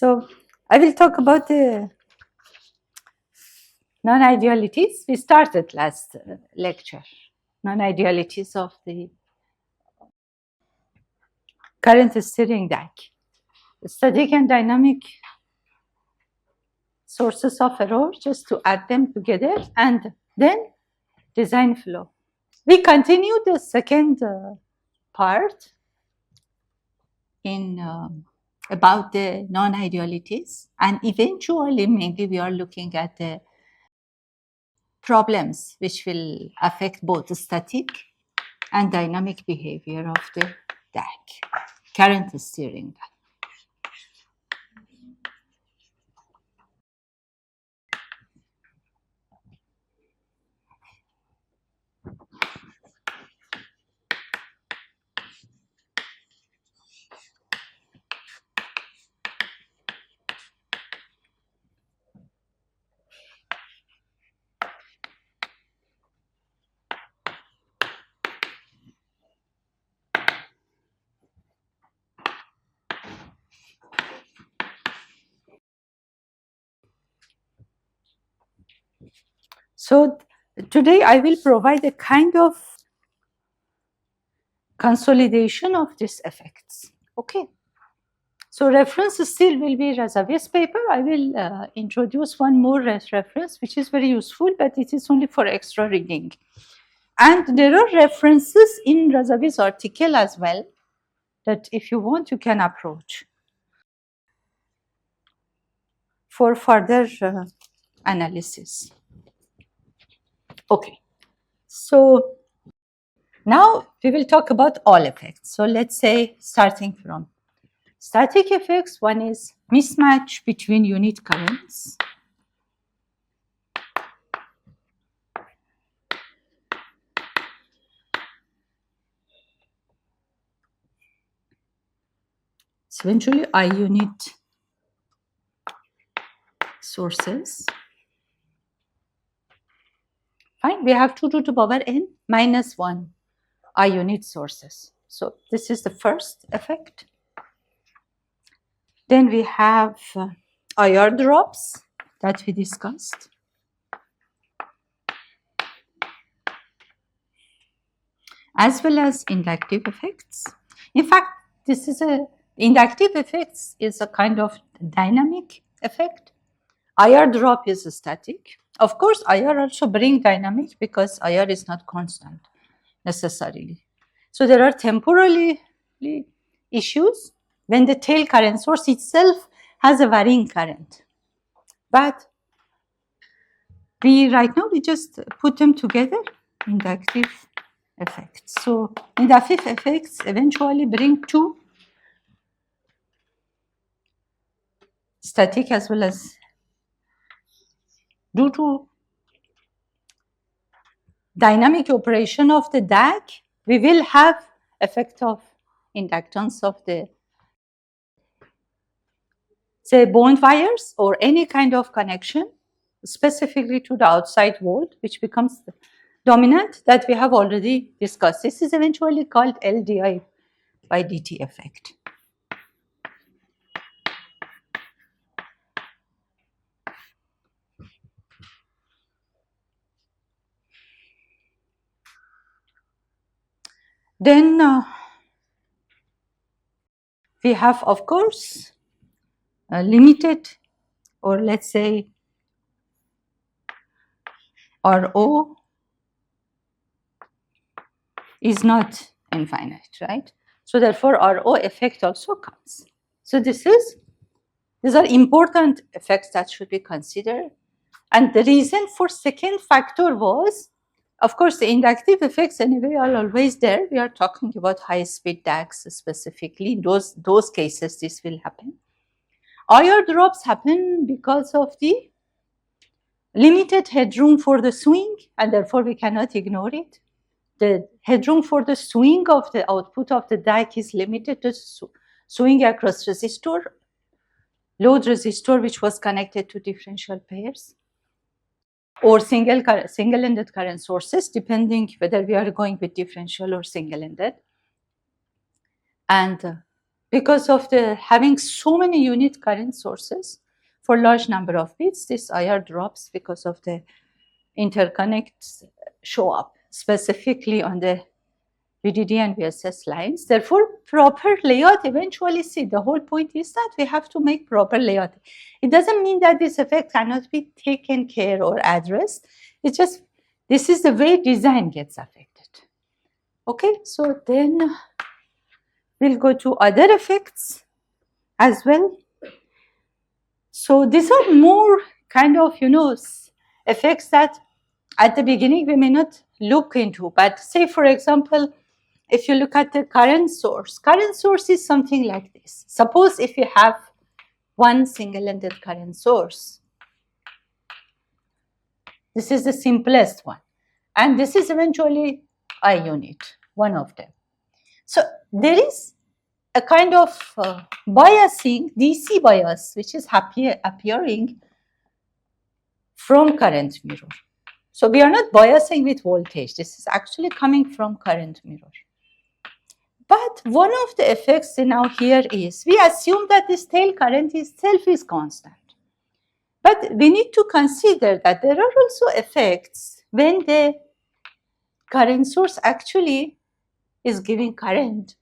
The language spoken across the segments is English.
So I will talk about the non-idealities. We started last lecture, non-idealities of the current steering deck. Static and dynamic sources of error, just to add them together, and then design flow. We continue the second part in about the non-idealities, and eventually maybe we are looking at the problems which will affect both the static and dynamic behavior of the DAC, current steering DAC. So today I will provide a kind of consolidation of these effects. Okay. So reference still will be Razavi's paper. I will introduce one more reference, which is very useful, but it is only for extra reading. And there are references in Razavi's article as well that if you want, you can approach for further analysis. Okay, so now we will talk about all effects. So let's say starting from static effects, one is mismatch between unit currents. It's eventually I unit sources. Fine, we have 2 to the power n minus 1 I unit sources. So this is the first effect. Then we have IR drops that we discussed. As well as inductive effects. In fact, this is inductive effects is a kind of dynamic effect. IR drop is static. Of course, IR also bring dynamic because IR is not constant necessarily. So there are temporally issues when the tail current source itself has a varying current. But right now we just put them together, inductive effects. So inductive effects eventually bring two static as well as due to dynamic operation of the DAC, we will have effect of inductance of the say bond wires or any kind of connection specifically to the outside world, which becomes dominant that we have already discussed. This is eventually called LDI by dt effect. Then we have, of course, limited, or let's say RO is not infinite, right? So therefore, RO effect also comes. So these are important effects that should be considered. And the reason for second factor was, of course, the inductive effects anyway are always there. We are talking about high-speed DACs specifically. In those cases, this will happen. IR drops happen because of the limited headroom for the swing, and therefore we cannot ignore it. The headroom for the swing of the output of the DAC is limited to swing across resistor, load resistor, which was connected to differential pairs, or single-ended current sources, depending whether we are going with differential or single-ended. And because of the having so many unit current sources for large number of bits, this IR drops because of the interconnects show up specifically on the VDD and VSS lines. Therefore, proper layout eventually, see, the whole point is that we have to make proper layout. It doesn't mean that this effect cannot be taken care or addressed. It's just, this is the way design gets affected. Okay, so then we'll go to other effects as well. So these are more kind of, effects that at the beginning we may not look into, but say for example, if you look at the current source is something like this. Suppose if you have one single-ended current source, this is the simplest one, and this is eventually I unit, one of them. So there is a kind of biasing, DC bias, which is appearing from current mirror. So we are not biasing with voltage. This is actually coming from current mirror. But one of the effects now here is, we assume that this tail current itself is constant. But we need to consider that there are also effects when the current source actually is giving current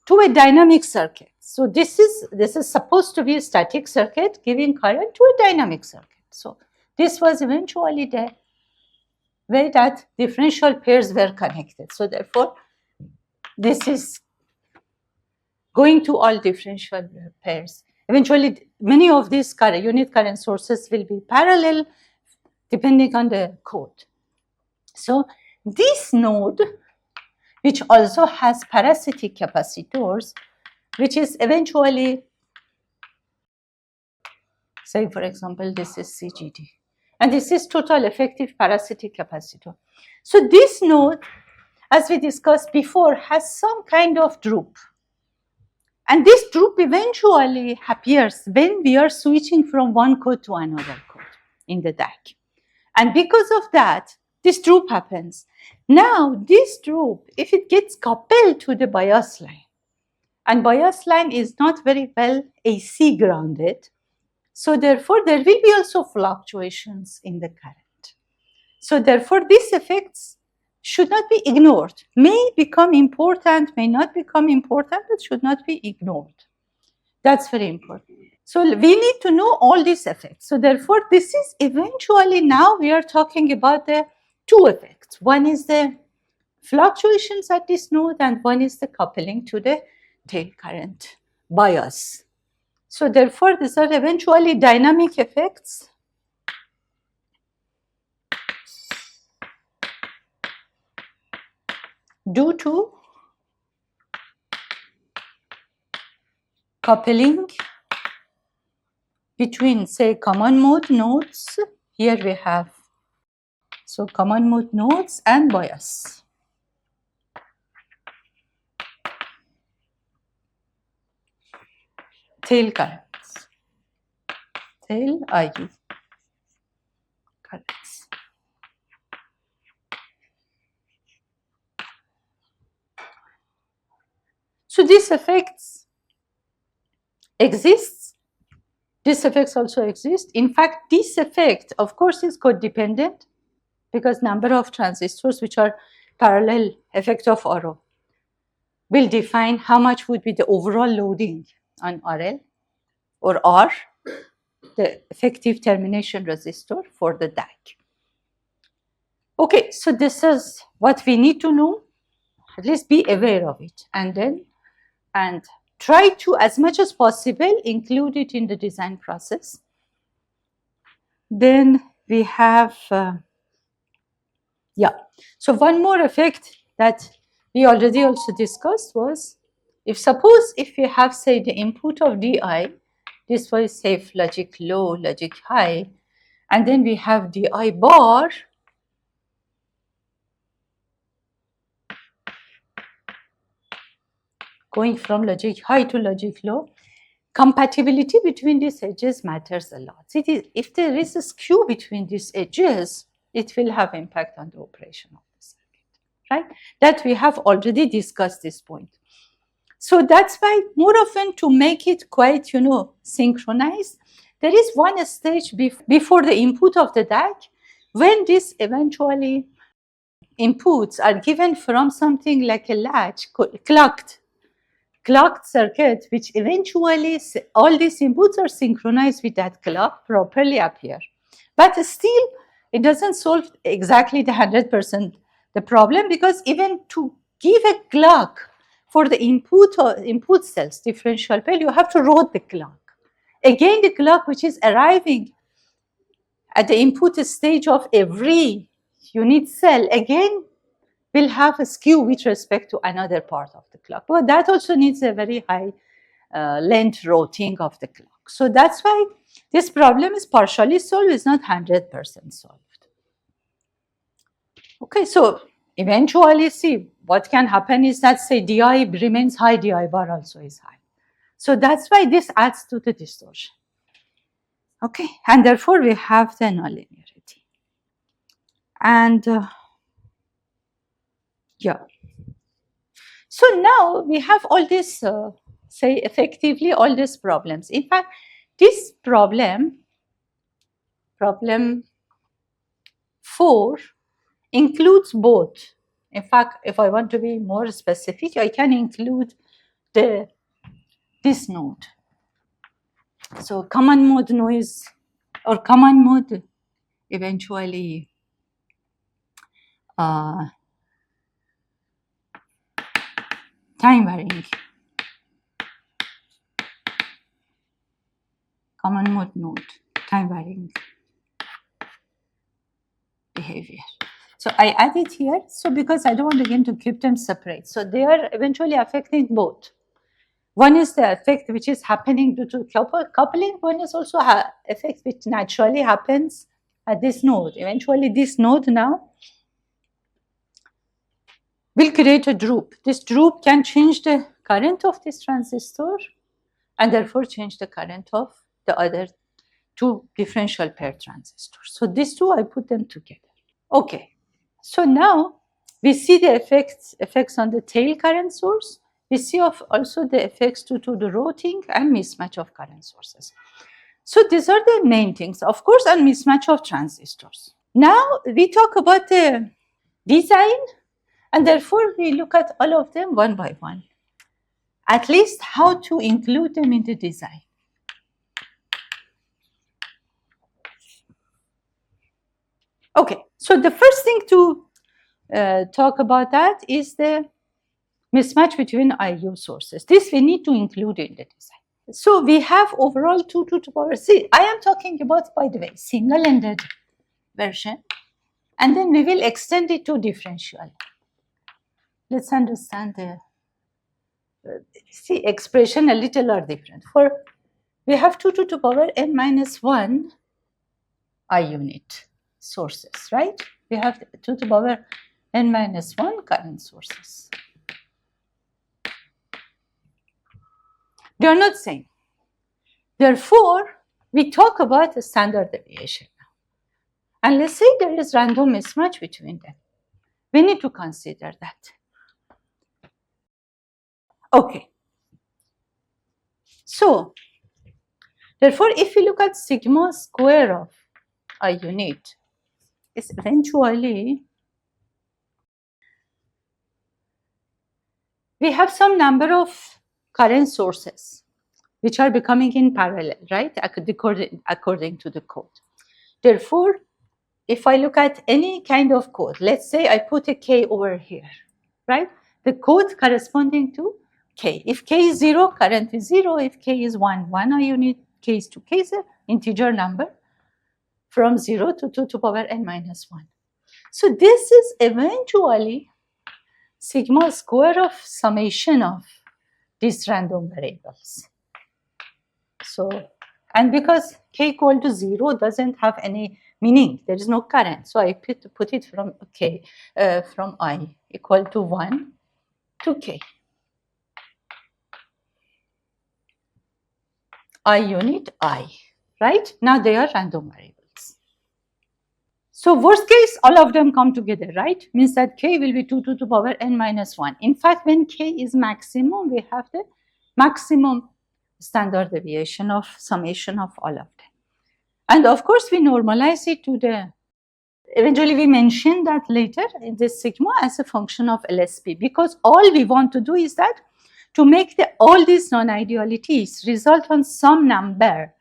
to a dynamic circuit. So this is supposed to be a static circuit giving current to a dynamic circuit. So this was eventually the way that differential pairs were connected. So therefore, this is going to all differential pairs. Eventually, many of these unit current sources will be parallel depending on the code. So this node, which also has parasitic capacitors, which is eventually, say for example, this is CGD, and this is total effective parasitic capacitor. So this node, as we discussed before, has some kind of droop. And this droop eventually appears when we are switching from one code to another code in the DAC. And because of that, this droop happens. Now, this droop, if it gets coupled to the bias line, and bias line is not very well AC grounded, so therefore there will be also fluctuations in the current. So therefore, these effects should not be ignored. May become important, may not become important, but should not be ignored. That's very important. So we need to know all these effects. So therefore, this is eventually, now we are talking about the two effects. One is the fluctuations at this node, and one is the coupling to the tail current bias. So therefore, these are eventually dynamic effects due to coupling between, say, common mode nodes. Here we have, so common mode nodes and bias. Tail currents, tail IU currents. So these effects exists. These effects also exist. In fact, this effect, of course, is code dependent, because number of transistors which are parallel effect of RO will define how much would be the overall loading on RL or R, the effective termination resistor for the DAC. Okay, so this is what we need to know. At least be aware of it, and try to, as much as possible, include it in the design process. Then we have, so one more effect that we already also discussed was, if you have, say, the input of DI, this was safe logic low, logic high, and then we have DI bar, going from logic high to logic low. Compatibility between these edges matters a lot. If there is a skew between these edges, it will have impact on the operation of the circuit, right? That we have already discussed this point. So that's why more often to make it quite, synchronized, there is one stage before the input of the DAC when this eventually inputs are given from something like a latch clocked circuit, which eventually all these inputs are synchronized with that clock, properly appear. But still, it doesn't solve exactly the 100% the problem, because even to give a clock for the input cells differential pair, you have to rotate the clock. Again, the clock which is arriving at the input stage of every unit cell, again, will have a skew with respect to another part of the clock. But that also needs a very high length routing of the clock. So that's why this problem is partially solved, it's not 100% solved. Okay, so eventually, see, what can happen is that, say, di remains high, di bar also is high. So that's why this adds to the distortion. Okay, and therefore we have the nonlinearity. And yeah. So now we have all this, say, effectively all these problems. In fact, this problem 4, includes both. In fact, if I want to be more specific, I can include this node. So common mode noise or common mode eventually time varying. Common mode node, time varying behavior. So I add it here, so because I don't want again to keep them separate. So they are eventually affecting both. One is the effect which is happening due to coupling. One is also effect which naturally happens at this node. Eventually this node now will create a droop. This droop can change the current of this transistor and therefore change the current of the other 2 differential pair transistors. So these 2, I put them together. Okay, so now we see the effects on the tail current source. We see also the effects due to the routing and mismatch of current sources. So these are the main things, of course, and mismatch of transistors. Now we talk about the design, and therefore we look at all of them one by one. At least how to include them in the design. Okay, so the first thing to talk about that is the mismatch between IU sources. This we need to include in the design. So we have overall 2 to the power C. I am talking about, by the way, single-ended version, and then we will extend it to differential. Let's understand the expression a little are different. For we have 2 to the power n minus 1 I unit sources, right? We have 2 to the power n minus 1 current sources. They are not same. Therefore, we talk about the standard deviation now. And let's say there is random mismatch between them. We need to consider that. Okay. So, therefore, if we look at sigma square of I unit, it's eventually we have some number of current sources which are becoming in parallel, right, according to the code. Therefore, if I look at any kind of code, let's say I put a k over here, right? The code corresponding to k. If k is 0, current is 0. If k is 1, 1 I unit, k is 2, k is an integer number from 0 to 2 to the power n minus 1. So this is eventually sigma square of summation of these random variables. So, and because k equal to 0 doesn't have any meaning, there is no current. So I put it from k, from I equal to 1 to k. I unit I, right? Now they are random variables. So worst case, all of them come together, right? Means that k will be 2 to the power n minus 1. In fact, when k is maximum, we have the maximum standard deviation of summation of all of them. And of course, we normalize it to the, eventually we mention that later in this sigma as a function of LSP, because all we want to do is that to make all these non-idealities result on some number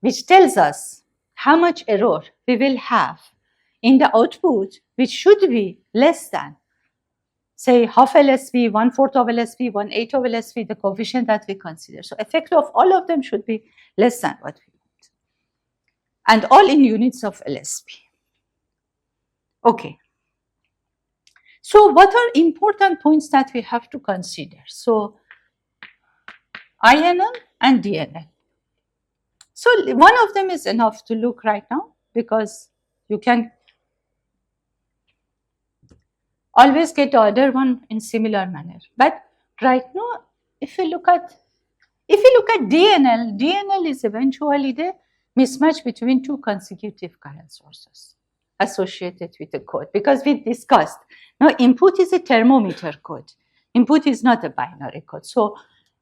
which tells us how much error we will have in the output, which should be less than, say, half LSP, 1/4 of LSP, 1/8 of LSP, the coefficient that we consider. So effect of all of them should be less than what we want. And all in units of LSP. Okay. So what are important points that we have to consider? So INL and DNL. So one of them is enough to look right now, because you can always get the other one in similar manner. But right now, if you look at DNL, DNL is eventually the mismatch between two consecutive current sources associated with the code, because we discussed, now input is a thermometer code. Input is not a binary code. So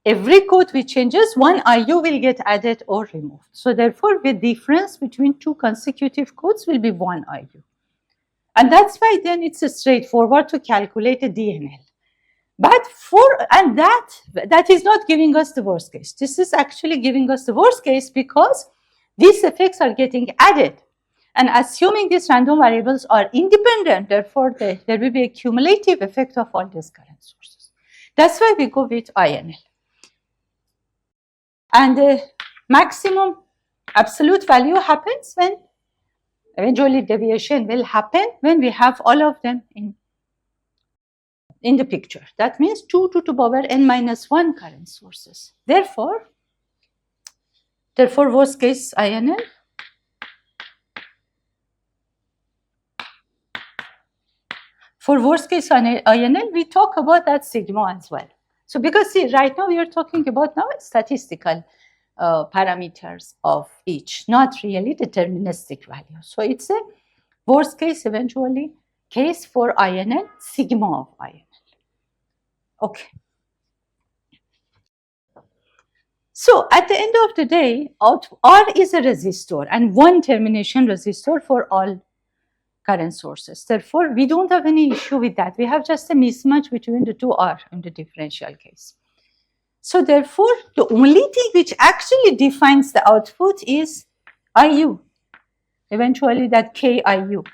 every code which changes, one IU will get added or removed. So therefore, the difference between two consecutive codes will be one IU. And that's why then it's straightforward to calculate a DNL. But that is not giving us the worst case. This is actually giving us the worst case, because these effects are getting added. And assuming these random variables are independent, therefore there will be a cumulative effect of all these current sources. That's why we go with INL. And the maximum absolute value happens when eventually deviation will happen when we have all of them in the picture. That means 2 to the power n minus 1 current sources. Therefore worst case INL. For worst case INL, we talk about that sigma as well. So because see, right now we are talking about now statistical parameters of each, not really deterministic value. So it's a worst case eventually case for INL, sigma of INL. Okay. So at the end of the day, R is a resistor and one termination resistor for all current sources. Therefore, we don't have any issue with that. We have just a mismatch between the two R in the differential case. So therefore, the only thing which actually defines the output is IU, eventually that KIU.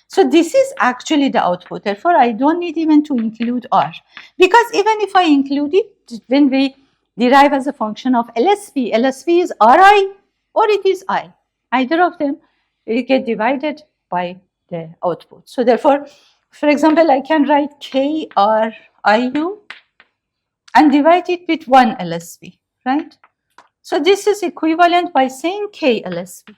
So this is actually the output. Therefore, I don't need even to include R, because even if I include it, when we derive as a function of LSP, LSP is RI or it is I. Either of them will get divided by the output. So therefore, for example, I can write KRIU and divide it with 1 LSP, right? So this is equivalent by saying KLSP.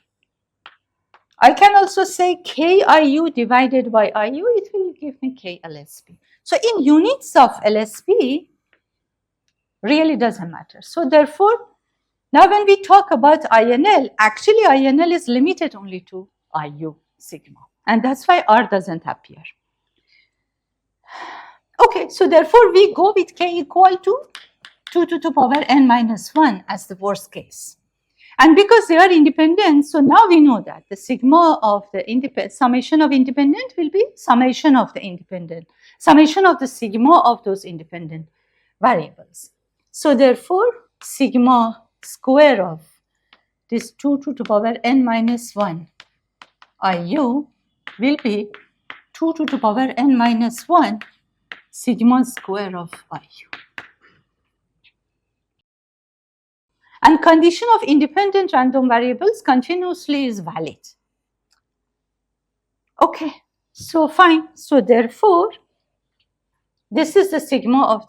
I can also say KIU divided by IU, it will give me KLSP. So in units of LSP, really doesn't matter. So therefore, now when we talk about INL, actually INL is limited only to IU sigma. And that's why R doesn't appear. Okay, so therefore we go with K equal to 2 to the power n minus 1 as the worst case. And because they are independent, so now we know that the sigma of the summation of independent will be summation of the independent, summation of the sigma of those independent variables. So therefore, sigma square of this 2 to the power n minus 1 IU will be 2 to the power n minus 1 sigma square of IU. And condition of independent random variables continuously is valid. Okay, so fine. So therefore, this is the sigma of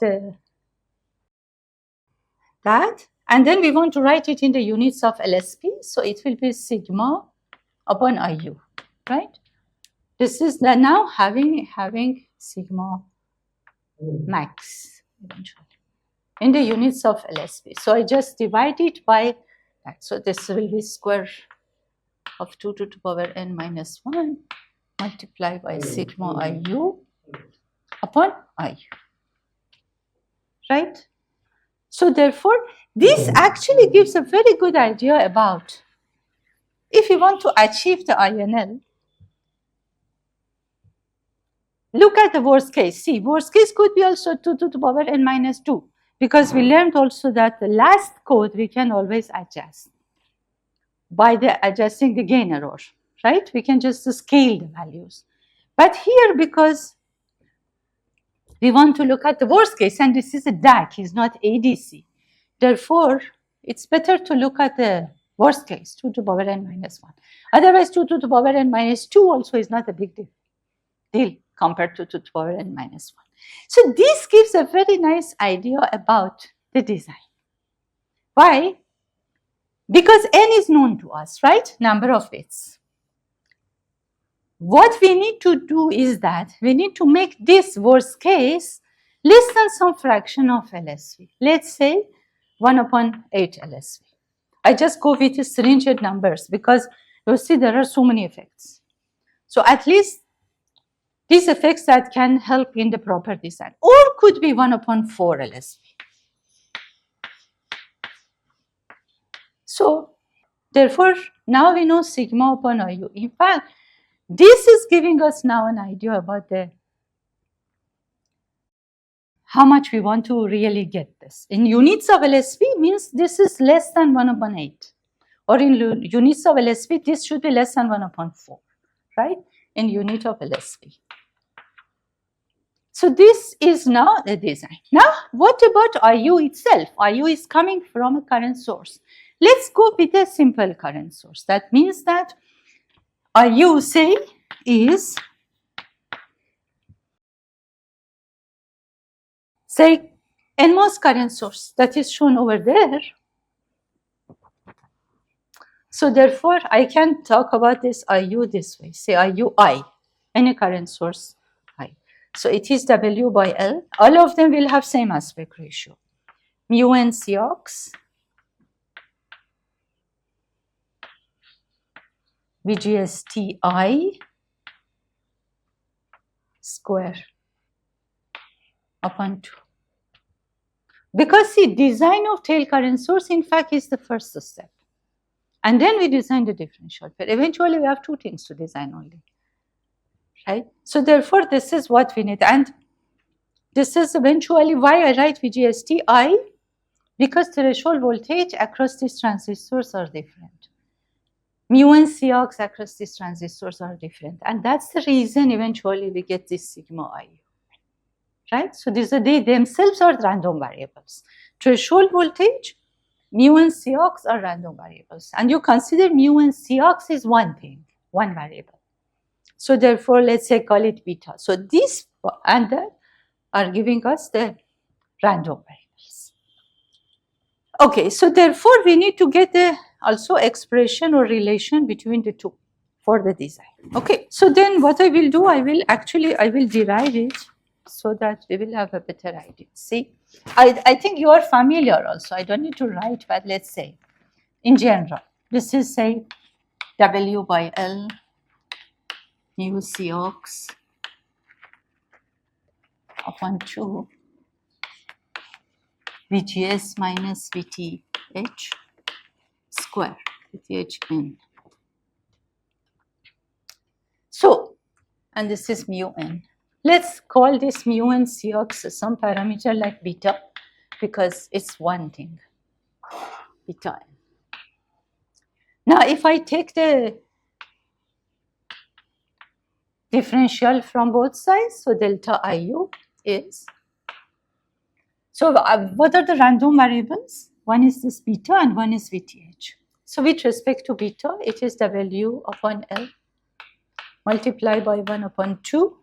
that. And then we want to write it in the units of LSP. So it will be sigma upon IU, right? This is now having sigma max eventually in the units of LSP. So I just divide it by that. So this will be square of 2 to the power n minus 1 multiplied by sigma IU upon I. Right? So therefore, this actually gives a very good idea about if you want to achieve the INL, look at the worst case. See, worst case could be also 2 to the power n minus 2, because we learned also that the last code we can always adjust by adjusting the gain error, right? We can just scale the values. But here, because we want to look at the worst case, and this is a DAC, it's not ADC. Therefore, it's better to look at the worst case, 2 to the power n minus 1. Otherwise, 2 to the power n minus 2 also is not a big deal compared to 2 to the power n minus 1. So this gives a very nice idea about the design. Why? Because n is known to us, right? Number of bits. What we need to do is that we need to make this worst case less than some fraction of LSV. Let's say 1 upon 8 LSV. I just go with the stringent numbers because you see there are so many effects. So at least these effects that can help in the proper design, or could be 1 upon 4 LSV. So therefore, now we know sigma upon IU. In fact, this is giving us now an idea about how much we want to really get this. In units of LSV means this is less than 1 upon 8. Or in units of LSV, this should be less than 1 upon 4, right? In unit of LSV. So this is now the design. Now, what about IU itself? IU is coming from a current source. Let's go with a simple current source. That means that IU, say, is, say, NMOS current source that is shown over there. So therefore, I can talk about this IU this way, say IUI, any current source I. So it is W by L. All of them will have same aspect ratio. Mu n Cox VGSTI square upon 2. Because the design of tail current source, in fact, is the first step. And then we design the differential pair. Eventually, we have two things to design only, right? So therefore, this is what we need. And this is eventually why I write VGSTI, because threshold voltage across these transistors are different. Mu and Cox across these transistors are different. And that's the reason eventually we get this sigma IU, right? So they themselves are random variables. Threshold voltage, mu and Cox are random variables. And you consider mu and Cox is one thing, one variable. So therefore, let's say call it beta. So this and that are giving us the random variables. Okay, so therefore, we need to get the also expression or relation between the two for the design. Okay, so then what I will do, I will derive it so that we will have a better idea. See, I think you are familiar also. I don't need to write, but let's say in general, this is say W by L mu Cox upon 2 VGS minus VTH square, VTH n. So, and this is mu n. Let's call this mu n Cox some parameter like beta, because it's one thing, beta n. Now, if I take the differential from both sides, so delta IU is, so what are the random variables? One is this beta and one is VTH. So with respect to beta, it is W upon L multiplied by 1 upon 2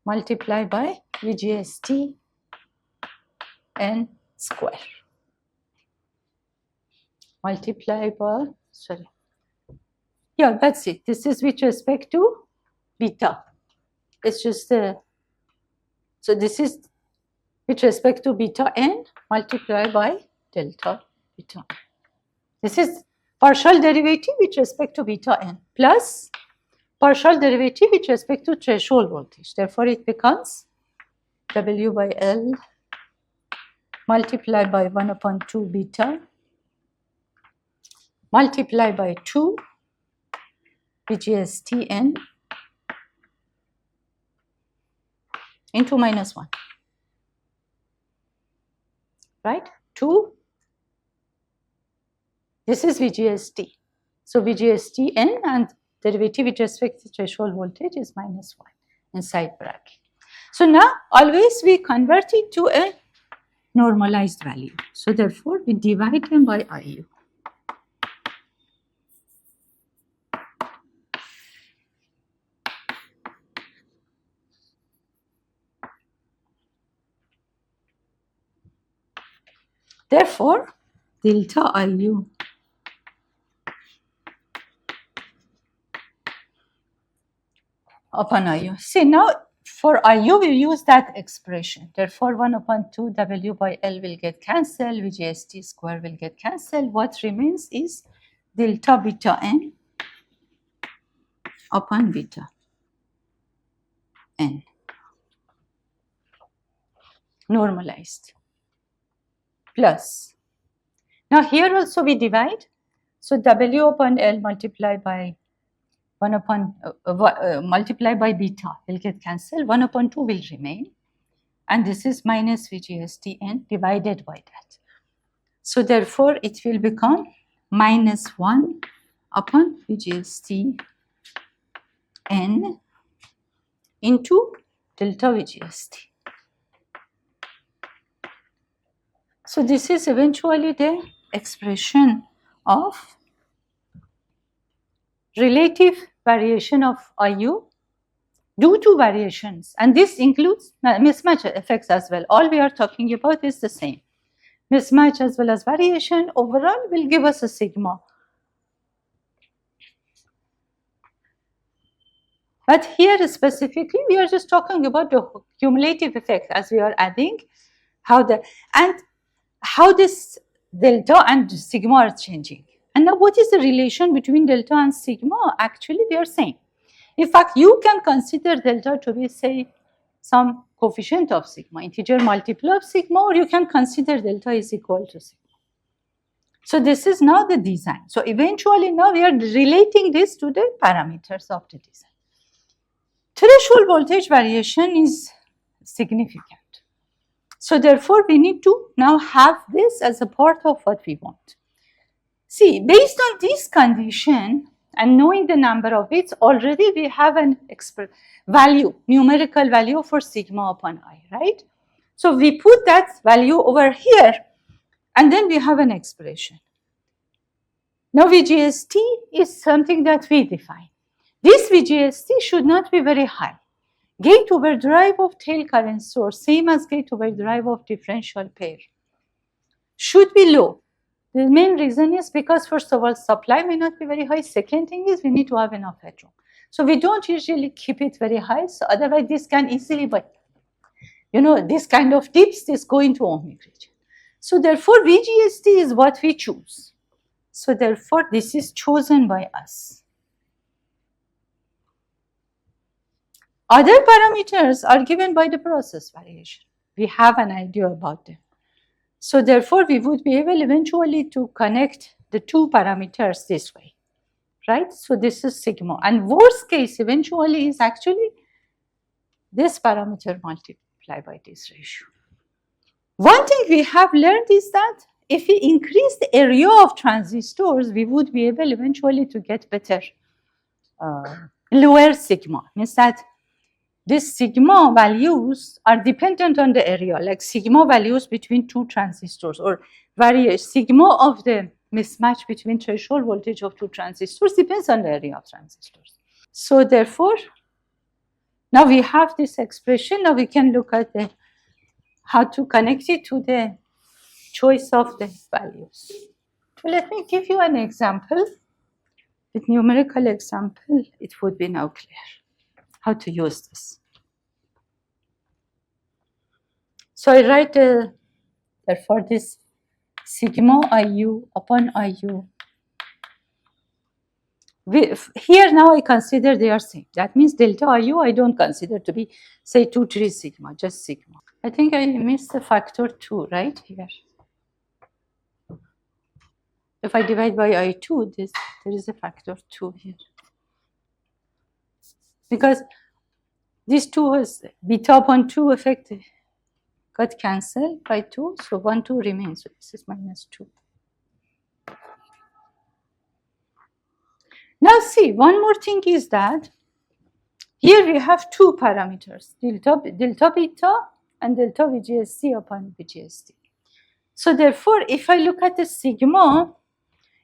multiplied by VGST n square multiplied by, sorry, yeah, that's it. This is with respect to beta. It's just so this is with respect to beta n multiplied by delta beta. This is partial derivative with respect to beta n plus partial derivative with respect to threshold voltage. Therefore, it becomes W by L multiplied by 1 upon 2 beta multiplied by 2 VGSTN into minus 1, right? 2, this is VGST. So VGSTN and derivative with respect to threshold voltage is minus 1 inside bracket. So now always we convert it to a normalized value. So therefore we divide them by IU. Therefore, delta IU upon IU. See, now for IU we use that expression. Therefore, 1 upon 2 W by L will get cancelled, VGST square will get cancelled. What remains is delta beta N upon beta N normalized plus. Now here also we divide. So W upon L multiplied by 1 upon multiplied by beta will get cancelled. 1 upon 2 will remain. And this is minus VGSTN divided by that. So therefore, it will become minus 1 upon VGSTN into delta VGST. So this is eventually the expression of relative variation of IU due to variations, and this includes mismatch effects as well. All we are talking about is the same. Mismatch as well as variation overall will give us a sigma. But here specifically, we are just talking about the cumulative effect as we are adding how this delta and sigma are changing. And now what is the relation between delta and sigma? Actually, they are same. In fact, you can consider delta to be, say, some coefficient of sigma, integer multiple of sigma, or you can consider delta is equal to sigma. So this is now the design. So eventually now we are relating this to the parameters of the design. Threshold voltage variation is significant. So therefore, we need to now have this as a part of what we want. See, based on this condition and knowing the number of bits, already we have an value, numerical value for sigma upon I, right? So we put that value over here and then we have an expression. Now VGST is something that we define. This VGST should not be very high. Gate overdrive of tail current source, same as gate overdrive of differential pair, should be low. The main reason is because, first of all, supply may not be very high. Second thing is we need to have enough headroom. So we don't usually keep it very high. So otherwise this can easily, but this kind of dips, this go into ohmic region. So therefore VGST is what we choose. So therefore this is chosen by us. Other parameters are given by the process variation. We have an idea about them. So therefore, we would be able eventually to connect the two parameters this way, right? So this is sigma. And worst case eventually is actually this parameter multiplied by this ratio. One thing we have learned is that if we increase the area of transistors, we would be able eventually to get better, lower sigma. Means that these sigma values are dependent on the area, like sigma values between two transistors, or sigma of the mismatch between threshold voltage of two transistors depends on the area of transistors. So therefore, now we have this expression. Now we can look at how to connect it to the choice of the values. So let me give you an example. With numerical example, it would be now clear how to use this. So I write therefore this sigma IU upon IU Here now I consider they are same. That means delta IU I don't consider to be, say, 2, 3 sigma, just sigma. I think I missed the factor 2, right, here. If I divide by I2, there is a factor 2 here. Because these two is beta upon 2 effect got cancelled by 2, so 1, 2 remains. So this is minus 2. Now see, one more thing is that here we have two parameters, delta beta and delta VGST upon VGST. So therefore, if I look at the sigma,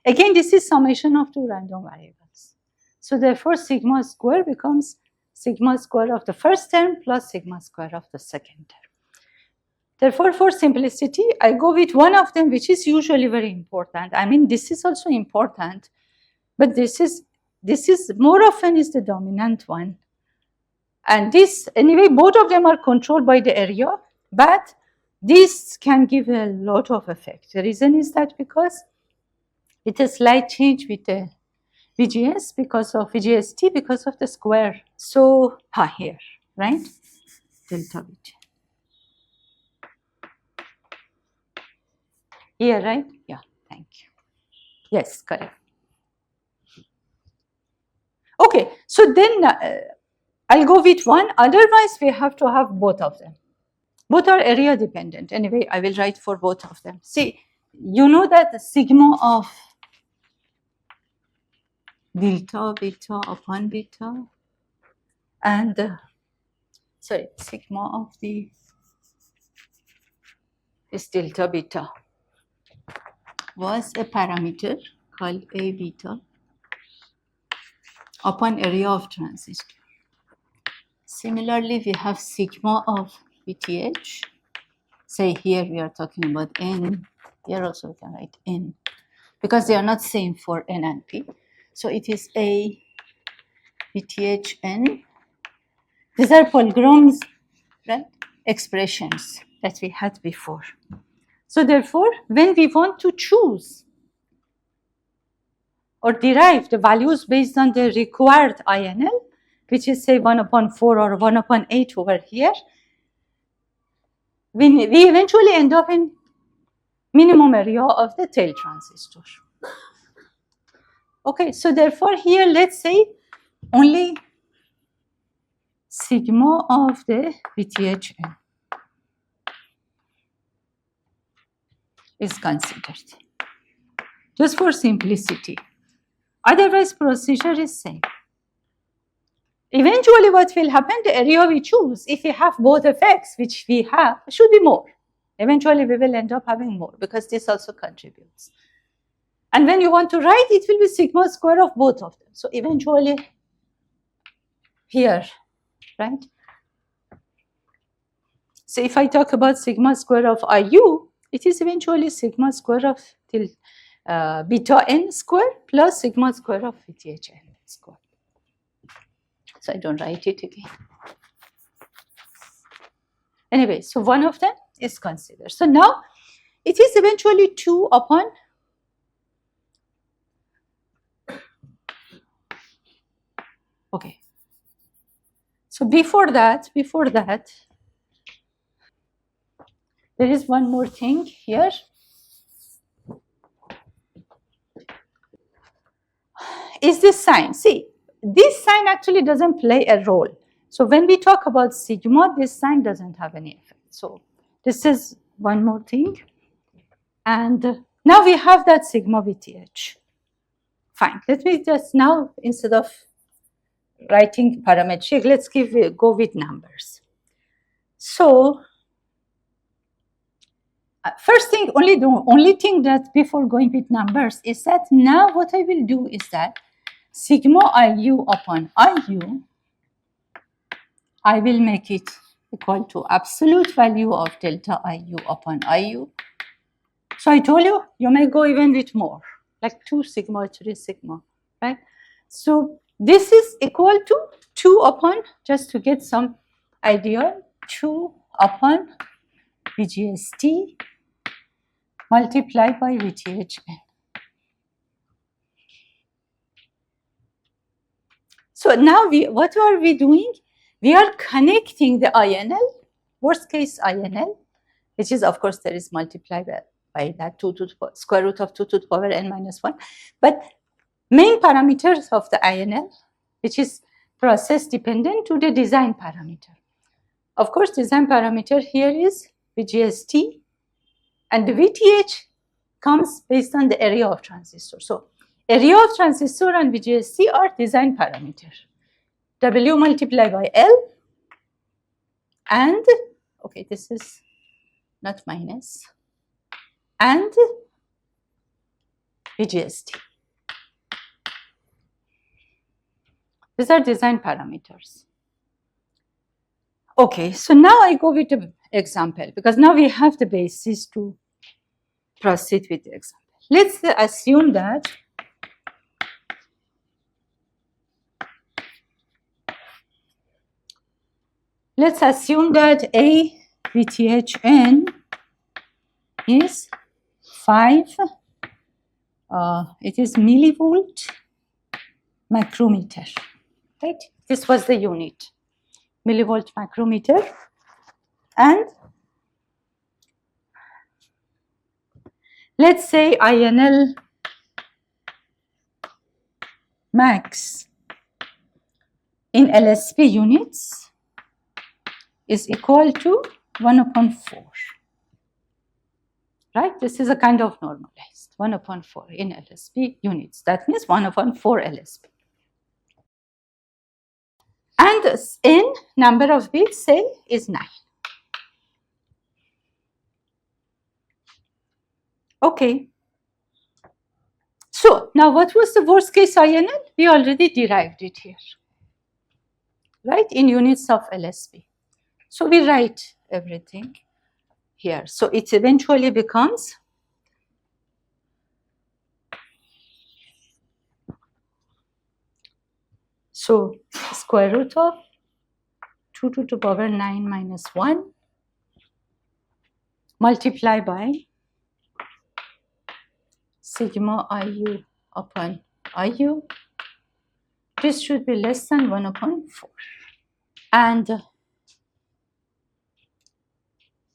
again this is summation of two random variables. So therefore, sigma square becomes sigma square of the first term plus sigma square of the second term. Therefore, for simplicity, I go with one of them, which is usually very important. I mean, this is also important, but this is more often is the dominant one. And this, anyway, both of them are controlled by the area, but this can give a lot of effect. The reason is that because it is slight change with the VGS because of VGST because of the square. So here, right? Delta beta. Here, right? Yeah, thank you. Yes, correct. Okay, so then I'll go with one. Otherwise, we have to have both of them. Both are area dependent. Anyway, I will write for both of them. See, you know that the sigma of delta beta upon beta and sigma of this delta beta was a parameter called A beta upon area of transistor. Similarly, we have sigma of VTH. Say here we are talking about N. Here also we can write N because they are not same for N and P. So it is A VTH N. These are Polygrom's, right, expressions that we had before. So therefore, when we want to choose or derive the values based on the required INL, which is say 1 upon 4 or 1 upon 8 over here, we eventually end up in minimum area of the tail transistor. Okay, so therefore here let's say only sigma of the VTHN is considered, just for simplicity. Otherwise, procedure is same. Eventually, what will happen, the area we choose, if we have both effects, which we have, should be more. Eventually, we will end up having more because this also contributes. And when you want to write, it will be sigma square of both of them. So eventually, here, right? So if I talk about sigma square of IU, it is eventually sigma square of beta n square plus sigma square of VTHN square. So I don't write it again. Anyway, so one of them is considered. So now it is eventually 2 upon okay. So before that, there is one more thing here. Is this sign? See, this sign actually doesn't play a role. So when we talk about sigma, this sign doesn't have any effect. So this is one more thing. And now we have that sigma VTH. Fine. Let me just now, instead of writing parametric, let's go with numbers. So first thing, only thing that before going with numbers is that now what I will do is that sigma IU upon IU, I will make it equal to absolute value of delta IU upon IU. So I told you, you may go even with more, like 2 sigma, 3 sigma, right? So this is equal to 2 upon, just to get some idea, 2 upon VGST multiplied by VTHN. So now what are we doing? We are connecting the INL, worst case INL, which is, of course, there is multiplied by that 2 to the square root of 2 to the power n minus 1. But main parameters of the INL, which is process dependent, to the design parameter. Of course, design parameter here is VGST, and the VTH comes based on the area of transistor. So area of transistor and VGST are design parameter. W multiplied by L, and, okay, this is not minus, and VGST. These are design parameters. Okay, so now I go with the example, because now we have the basis to proceed with the example. Let's assume that A VTHN is 5, it is millivolt micrometer, right? This was the unit, millivolt micrometer. And let's say INL max in LSP units is equal to 1/4. Right? This is a kind of normalized 1/4 in LSP units. That means 1/4 LSP. And n number of bits, say, is 9. Okay. So now what was the worst case INL? We already derived it here, right, in units of LSP. So we write everything here. So it eventually becomes square root of 2 to the power 9 minus 1 multiplied by sigma IU upon IU. This should be less than 1/4. And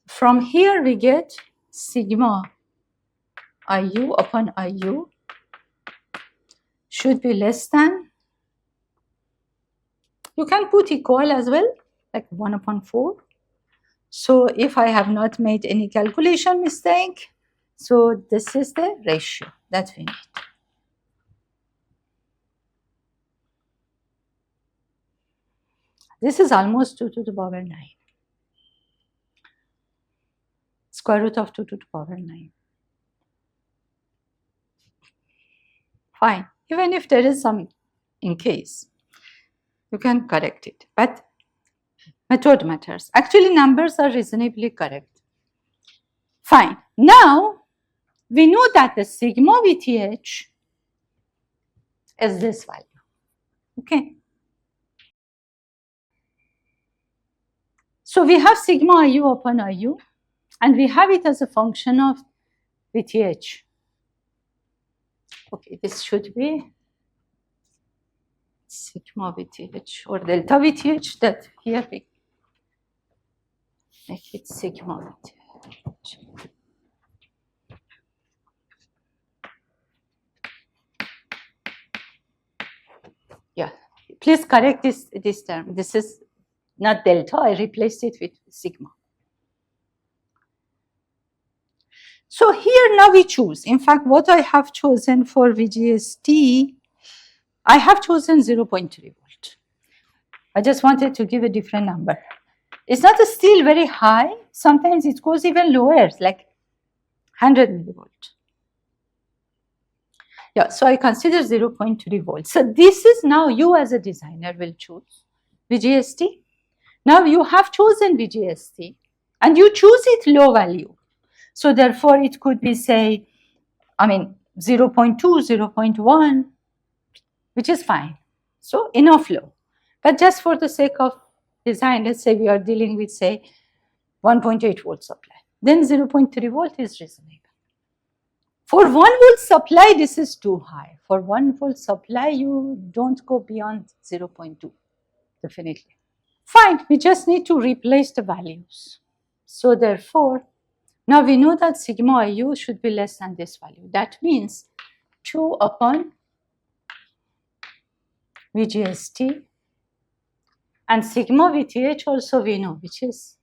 from here we get sigma IU upon IU should be less than, you can put equal as well, like 1/4. So if I have not made any calculation mistake, so this is the ratio that we need. This is almost 2 to the power 9. Square root of 2 to the power 9. Fine. Even if there is some in case, you can correct it. But method matters. Actually, numbers are reasonably correct. Fine. Now, we know that the sigma VTH is this value. Okay. So we have sigma IU upon IU, and we have it as a function of VTH. Okay, this should be sigma VTH or delta VTH, that here we make it sigma VTH. Yeah, please correct this term. This is not delta, I replaced it with sigma. So here now we choose. In fact, what I have chosen for VGST, I have chosen 0.3 volt. I just wanted to give a different number. It's not still very high. Sometimes it goes even lower, like 100 millivolt. Yeah, so I consider 0.3 volts. So this is now you as a designer will choose VGST. Now you have chosen VGST and you choose it low value. So therefore it could be, say, 0.2, 0.1, which is fine. So enough low. But just for the sake of design, let's say we are dealing with, say, 1.8 volt supply. Then 0.3 volt is reasonable. For 1 volt supply, this is too high. For 1 volt supply, you don't go beyond 0.2, definitely. Fine, we just need to replace the values. So therefore, now we know that sigma IU should be less than this value. That means 2 upon VGST, and sigma VTH also we know, which is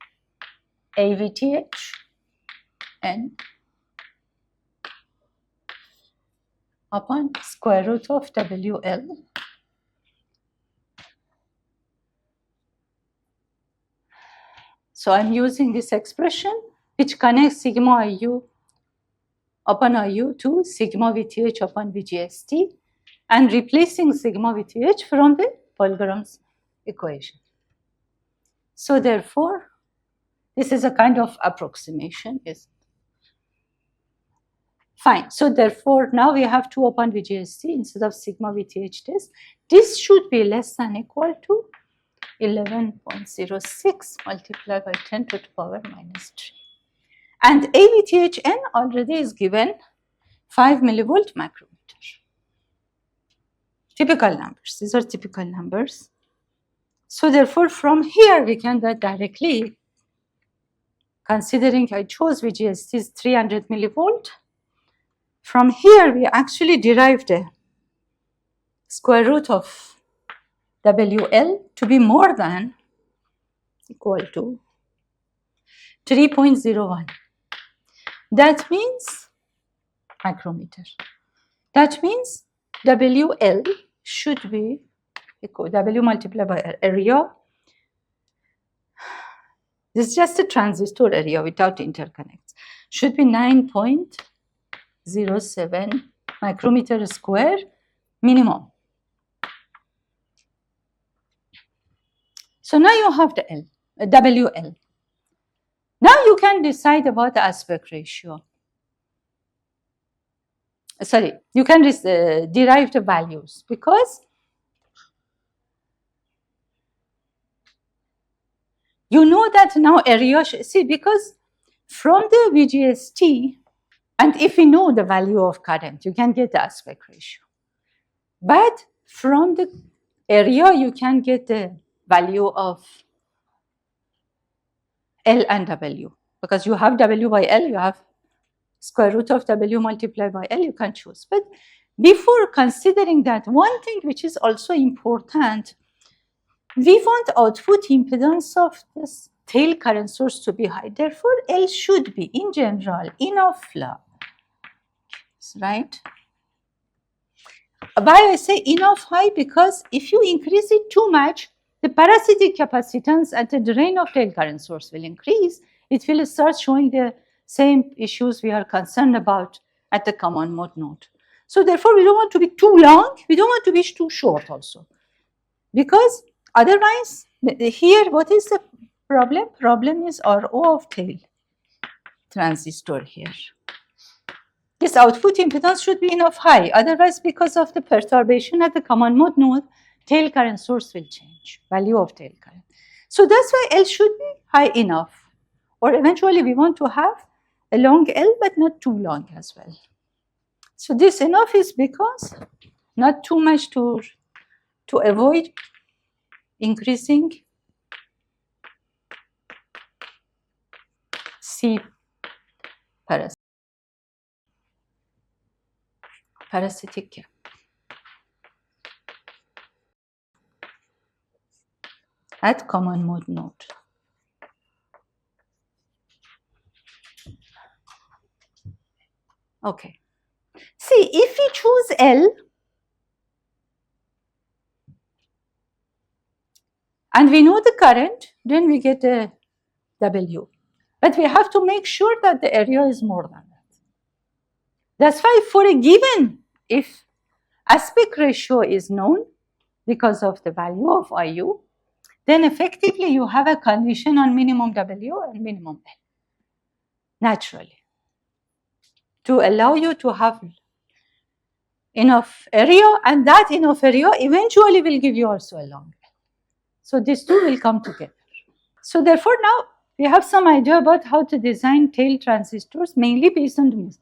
AVTH n upon square root of WL So I'm using this expression which connects sigma IU upon IU to sigma VTH upon VGST and replacing sigma VTH from the Poiseuille's equation. So therefore, this is a kind of approximation. Is fine. So therefore, now we have 2 upon VGST instead of sigma VTH test. This should be less than equal to 11.06 multiplied by 10 to the power minus 3. And AVTHN already is given 5 millivolt micrometer. Typical numbers. These are typical numbers. So therefore, from here we can directly, considering I chose VGST is 300 millivolt, from here we actually derived a square root of WL to be more than equal to 3.01. That means micrometer. That means WL should be equal W multiplied by area. This is just a transistor area without interconnects. Should be 9.07 micrometer square minimum. So now you have the WL. Now you can decide about the aspect ratio. Sorry, you can derive the values because you know that now area, see, because from the VGST, and if we know the value of current, you can get the aspect ratio. But from the area, you can get the value of L and W. Because you have W by L, you have square root of W multiplied by L, you can choose. But before considering that, one thing which is also important, we want output impedance of this tail current source to be high. Therefore, L should be, in general, enough large, right? Why I say enough high? Because if you increase it too much, the parasitic capacitance at the drain of tail current source will increase. It will start showing the same issues we are concerned about at the common mode node. So therefore, we don't want to be too long. We don't want to be too short also. Because otherwise, here, what is the problem? Problem is RO of tail transistor here. This output impedance should be enough high. Otherwise, because of the perturbation at the common mode node, tail current source will change, value of tail current. So that's why L should be high enough. Or eventually, we want to have a long L, but not too long as well. So this enough is because not too much to avoid increasing C parasitic cap. At common mode node. Okay. See, if we choose L and we know the current, then we get a W. But we have to make sure that the area is more than that. That's why for a given, if aspect ratio is known because of the value of IU, then effectively you have a condition on minimum W and minimum L, naturally, to allow you to have enough area, and that enough area eventually will give you also a long L. So these two will come together. So therefore now we have some idea about how to design tail transistors, mainly based on the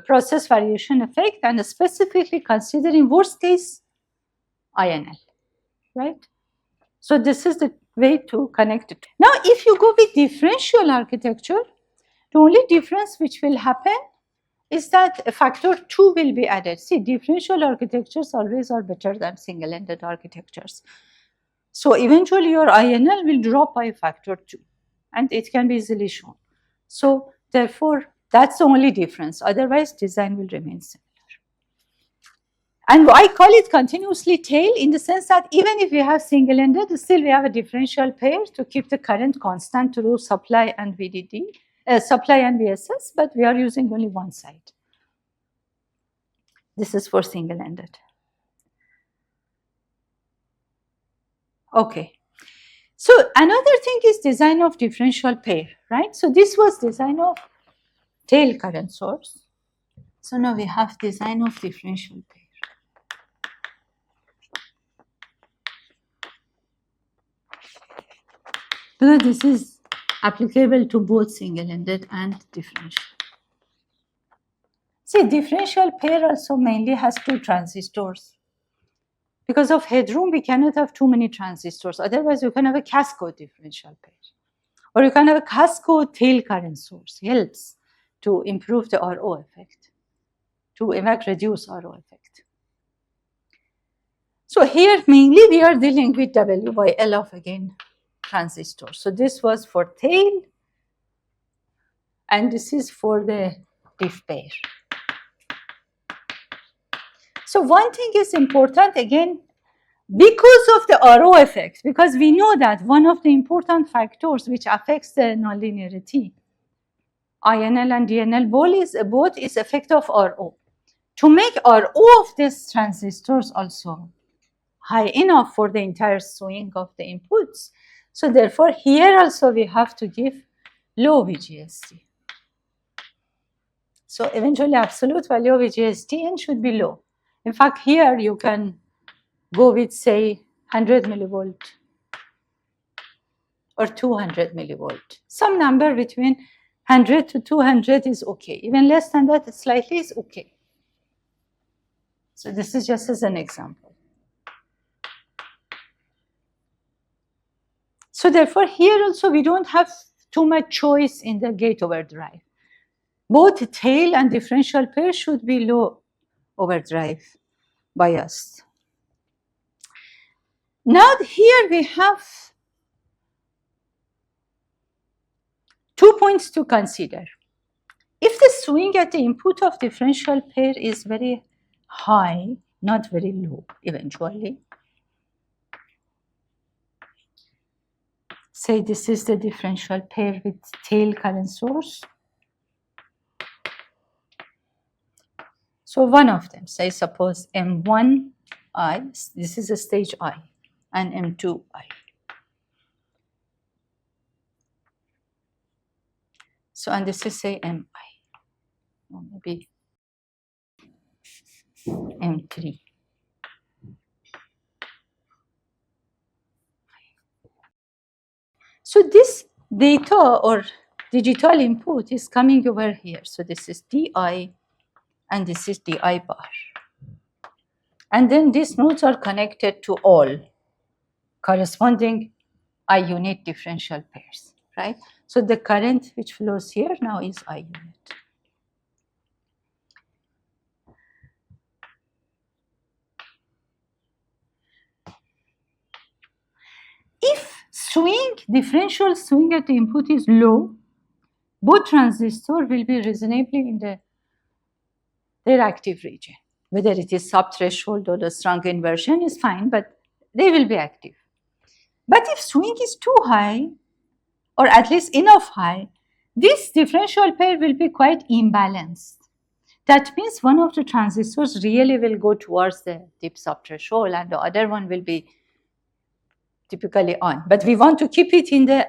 process variation effect, and specifically considering worst case INL, right? So this is the way to connect it. Now, if you go with differential architecture, the only difference which will happen is that a factor 2 will be added. See, differential architectures always are better than single-ended architectures. So eventually your INL will drop by a factor 2, and it can be easily shown. So therefore, that's the only difference. Otherwise, design will remain similar. And I call it continuously tail in the sense that even if we have single-ended, still we have a differential pair to keep the current constant through supply and VDD, supply and VSS, but we are using only one side. This is for single-ended. Okay. So another thing is design of differential pair, right? So this was design of tail current source. So now we have design of differential pair. Because this is applicable to both single-ended and differential. See, differential pair also mainly has 2 transistors. Because of headroom, we cannot have too many transistors. Otherwise, you can have a cascode differential pair. Or you can have a cascode tail current source. Helps to improve the RO effect, to in fact reduce RO effect. So here, mainly we are dealing with W by L of, again, transistors. So this was for tail, and this is for the diff pair. So one thing is important, again, because of the RO effect, because we know that one of the important factors which affects the nonlinearity, INL and DNL, both is effect of RO. To make RO of these transistors also high enough for the entire swing of the inputs, so therefore here also we have to give low VGST. So eventually absolute value of VGSTN should be low. In fact, here you can go with, say, 100 millivolt or 200 millivolt. Some number between 100 to 200 is okay. Even less than that, slightly is okay. So this is just as an example. So therefore, here also we don't have too much choice in the gate overdrive. Both tail and differential pair should be low overdrive biased. Now here we have 2 points to consider. If the swing at the input of differential pair is very high, not very low eventually, say this is the differential pair with tail current source. So one of them, say suppose M1I, this is a stage I, and M2I. So, and this is, say, MI, or maybe M3. So this data or digital input is coming over here. So this is DI, and this is DI bar. And then these nodes are connected to all corresponding I unit differential pairs, right? So the current which flows here now is I unit. If differential swing at the input is low, both transistors will be reasonably in their active region. Whether it is sub-threshold or the strong inversion is fine, but they will be active. But if swing is too high, or at least enough high, this differential pair will be quite imbalanced. That means one of the transistors really will go towards the deep sub-threshold and the other one will be typically on. But we want to keep it in the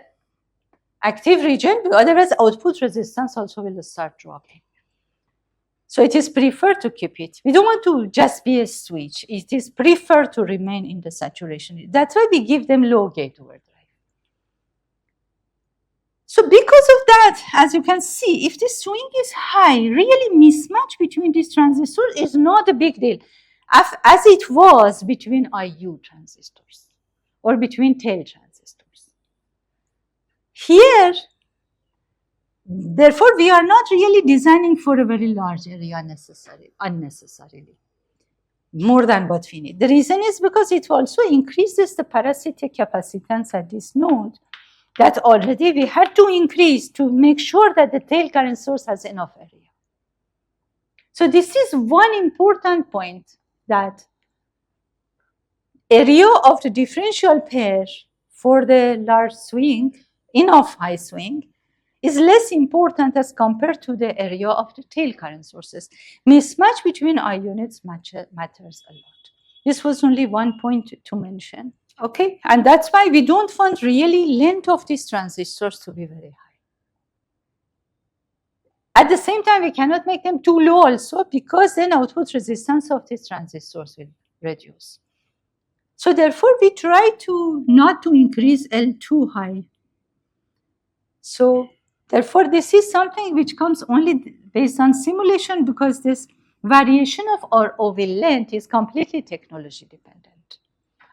active region, otherwise output resistance also will start dropping. So it is preferred to keep it. We don't want to just be a switch. It is preferred to remain in the saturation. That's why we give them low gate overdrive. So because of that, as you can see, if the swing is high, really mismatch between these transistors is not a big deal, as it was between IU transistors or between tail transistors. Here, therefore, we are not really designing for a very large area unnecessarily, more than what we need. The reason is because it also increases the parasitic capacitance at this node that already we had to increase to make sure that the tail current source has enough area. So this is one important point, that area of the differential pair for the large swing, enough high swing, is less important as compared to the area of the tail current sources. Mismatch between I units matters a lot. This was only one point to mention. Okay, and that's why we don't want really length of these transistors to be very high. At the same time, we cannot make them too low also, because then output resistance of these transistors will reduce. So therefore, we try to not to increase L too high. So therefore, this is something which comes only based on simulation, because this variation of RO length is completely technology dependent.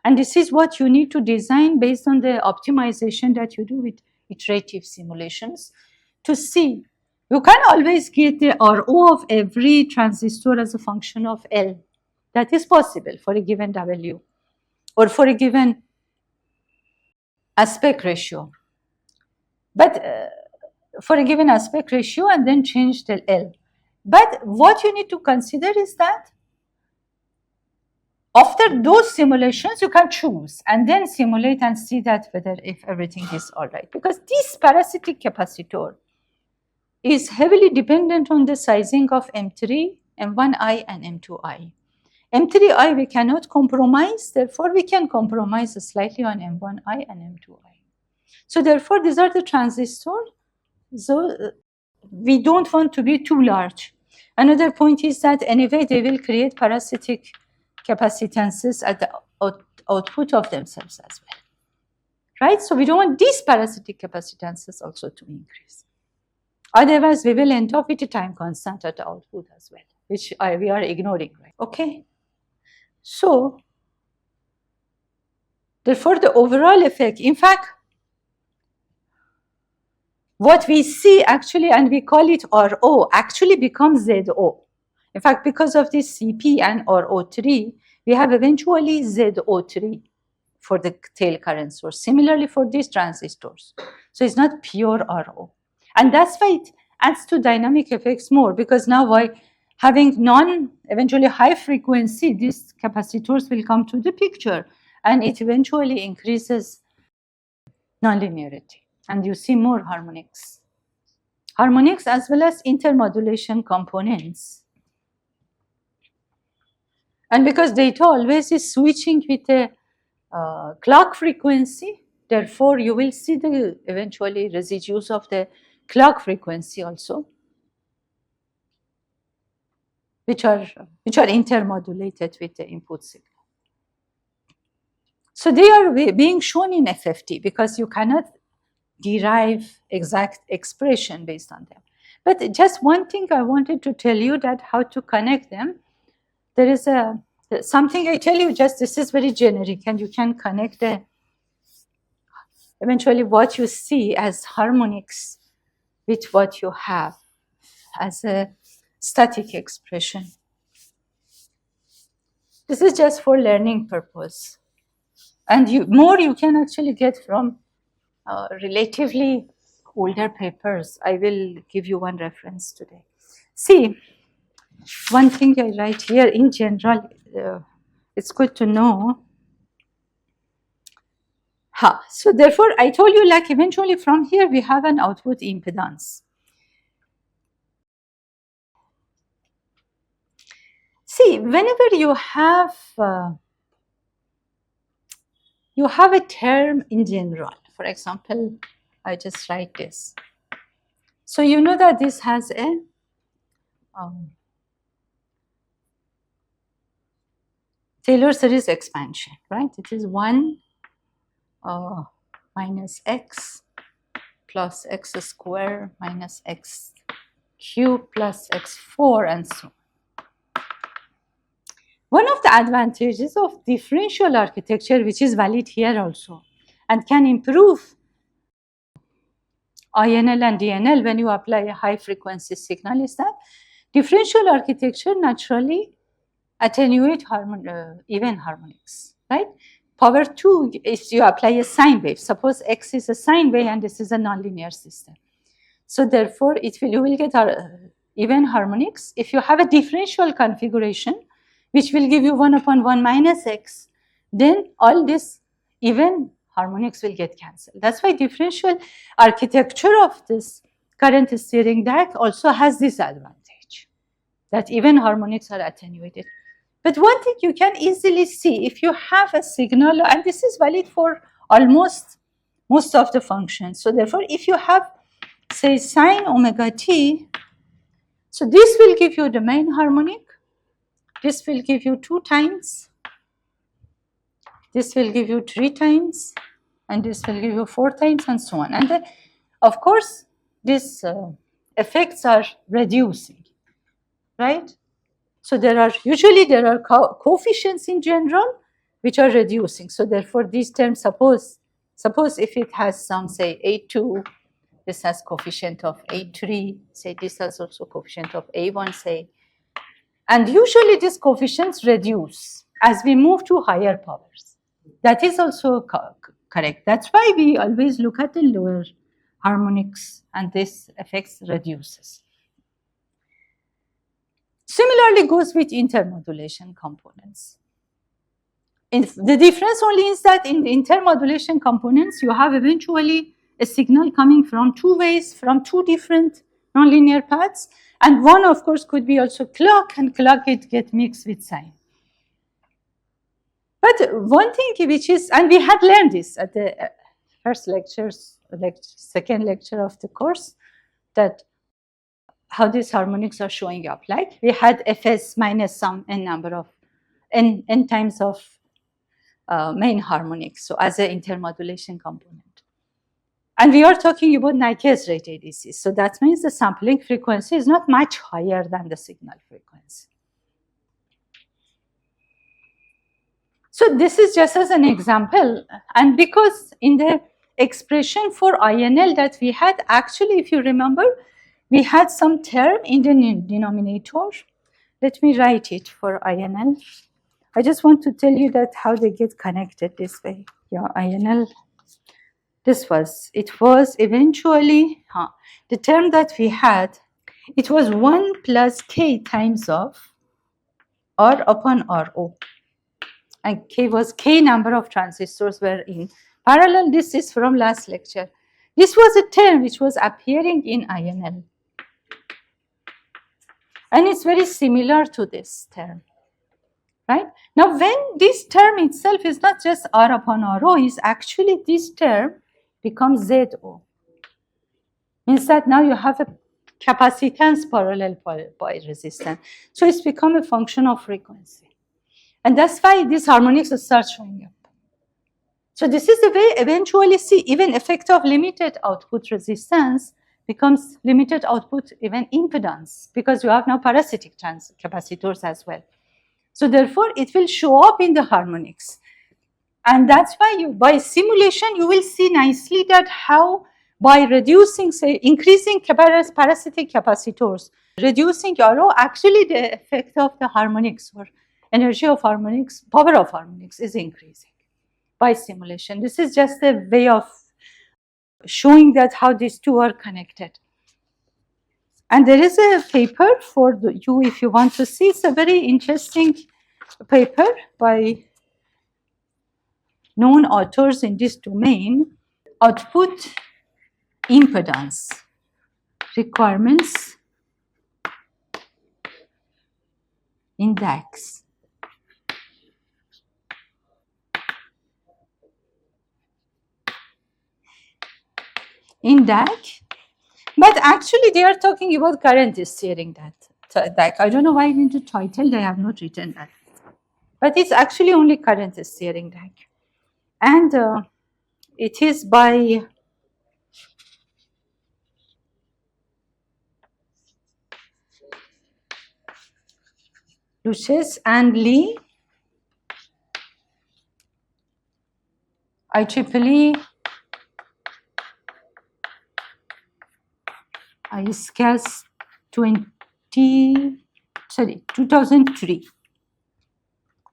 And this is what you need to design based on the optimization that you do with iterative simulations to see. You can always get the RO of every transistor as a function of L. That is possible for a given W or for a given aspect ratio. But for a given aspect ratio, and then change the L. But what you need to consider is that after those simulations, you can choose and then simulate and see that whether if everything is all right. Because this parasitic capacitor is heavily dependent on the sizing of M3, M1I, and M2I. M3I we cannot compromise, therefore we can compromise slightly on M1I and M2I. So therefore, these are the transistors. So we don't want to be too large. Another point is that anyway they will create parasitic capacitances at the output of themselves as well, right? So we don't want these parasitic capacitances also to increase. Otherwise, we will end up with a time constant at the output as well, which we are ignoring, right? Okay. So therefore, the overall effect, in fact, what we see actually, and we call it RO, actually becomes ZO. In fact, because of this CP and RO3, we have eventually ZO3 for the tail current source. Similarly for these transistors. So it's not pure RO. And that's why it adds to dynamic effects more, because now by having eventually high frequency, these capacitors will come to the picture, and it eventually increases nonlinearity. And you see more harmonics. Harmonics as well as intermodulation components. And because data always is switching with the clock frequency, therefore you will see the eventually residues of the clock frequency also, which are intermodulated with the input signal. So they are being shown in FFT because you cannot derive exact expression based on them. But just one thing I wanted to tell you, that how to connect them. There is something I tell you, just this is very generic, and you can connect eventually what you see as harmonics with what you have as a static expression. This is just for learning purpose. And more you can actually get from relatively older papers. I will give you one reference today. See, one thing I write here in general, it's good to know. So therefore, I told you, like, eventually from here we have an output impedance. See, whenever you have a term in general, for example, I just write this. So you know that this has a Taylor series expansion, right? It is 1 minus x plus x squared minus x cubed plus x4 and so on. One of the advantages of differential architecture, which is valid here also, and can improve INL and DNL when you apply a high frequency signal, is that differential architecture naturally attenuate even harmonics, right? Power 2 is you apply a sine wave. Suppose x is a sine wave and this is a nonlinear system. So therefore, you will get even harmonics if you have a differential configuration, which will give you 1/1 minus x. Then all this even harmonics will get cancelled. That's why differential architecture of this current steering DAC also has this advantage, that even harmonics are attenuated. But one thing you can easily see, if you have a signal, and this is valid for almost most of the functions. So therefore, if you have, say, sine omega t, so this will give you the main harmonic, this will give you 2 times, this will give you 3 times, and this will give you 4 times, and so on. And then, of course, these effects are reducing, right? So usually there are coefficients in general which are reducing. So therefore, these terms, suppose if it has some, say, A2, this has coefficient of A3, say this has also coefficient of A1, say. And usually these coefficients reduce as we move to higher powers. That is also correct. That's why we always look at the lower harmonics, and this effects reduces. Similarly goes with intermodulation components. The difference only is that in the intermodulation components, you have eventually a signal coming from 2 ways, from 2 different nonlinear paths, and one, of course, could be also clock, and clock get mixed with sine. But one thing which is, and we had learned this at the first second lecture of the course, that how these harmonics are showing up. Like we had Fs minus some n number of n times of main harmonics, so as an intermodulation component. And we are talking about Nyquist rate ADCs, so that means the sampling frequency is not much higher than the signal frequency. So this is just as an example, and because in the expression for INL that we had, actually, if you remember, we had some term in the denominator. Let me write it for INL. I just want to tell you that how they get connected this way. Yeah, INL. It was eventually, the term that we had, it was 1 plus k times of R upon RO. And k was k number of transistors were in parallel. This is from last lecture. This was a term which was appearing in INL. And it's very similar to this term, right? Now, when this term itself is not just R upon RO, is actually this term becomes ZO. Means that now you have a capacitance parallel by resistance. So it's become a function of frequency. And that's why these harmonics start showing up. So this is the way eventually see even effect of limited output resistance becomes limited output even impedance, because you have now parasitic capacitors as well. So therefore, it will show up in the harmonics. And that's why by simulation, you will see nicely that how by reducing, say, increasing parasitic capacitors, reducing RO, actually the effect of the harmonics or energy of harmonics, power of harmonics is increasing by simulation. This is just a way of showing that how these two are connected. And there is a paper for you if you want to see. It's a very interesting paper by known authors in this domain. Output impedance requirements in DACs. In DAC, but actually they are talking about current steering DAC. I don't know why in the title they have not written that, but it's actually only current steering DAC. And it is by Luches and Lee, IEEE, ISCAS 2003.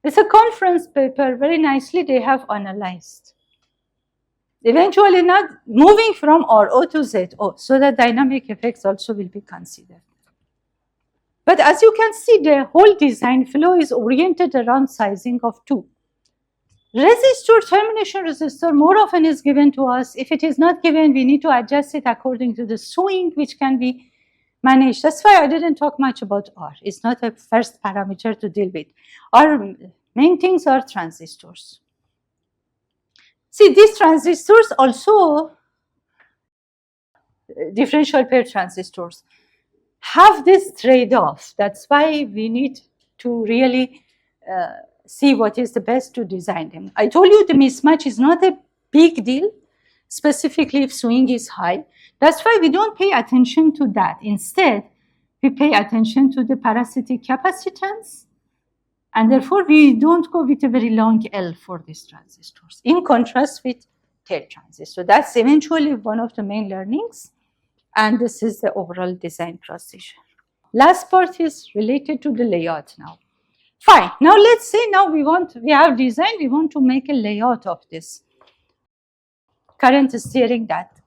It's a conference paper, very nicely they have analyzed. Eventually not moving from RO to ZO, so that dynamic effects also will be considered. But as you can see, the whole design flow is oriented around sizing of 2. Resistor, termination resistor, more often is given to us. If it is not given, we need to adjust it according to the swing, which can be managed. That's why I didn't talk much about R. It's not a first parameter to deal with. Our main things are transistors. See, these transistors also, differential pair transistors, have this trade-off. That's why we need to really see what is the best to design them. I told you the mismatch is not a big deal, specifically if swing is high. That's why we don't pay attention to that. Instead, we pay attention to the parasitic capacitance, and therefore we don't go with a very long L for these transistors, in contrast with tail transistor. That's eventually one of the main learnings, and this is the overall design procedure. Last part is related to the layout now. Fine, now let's say now we have design, we want to make a layout of this current steering that.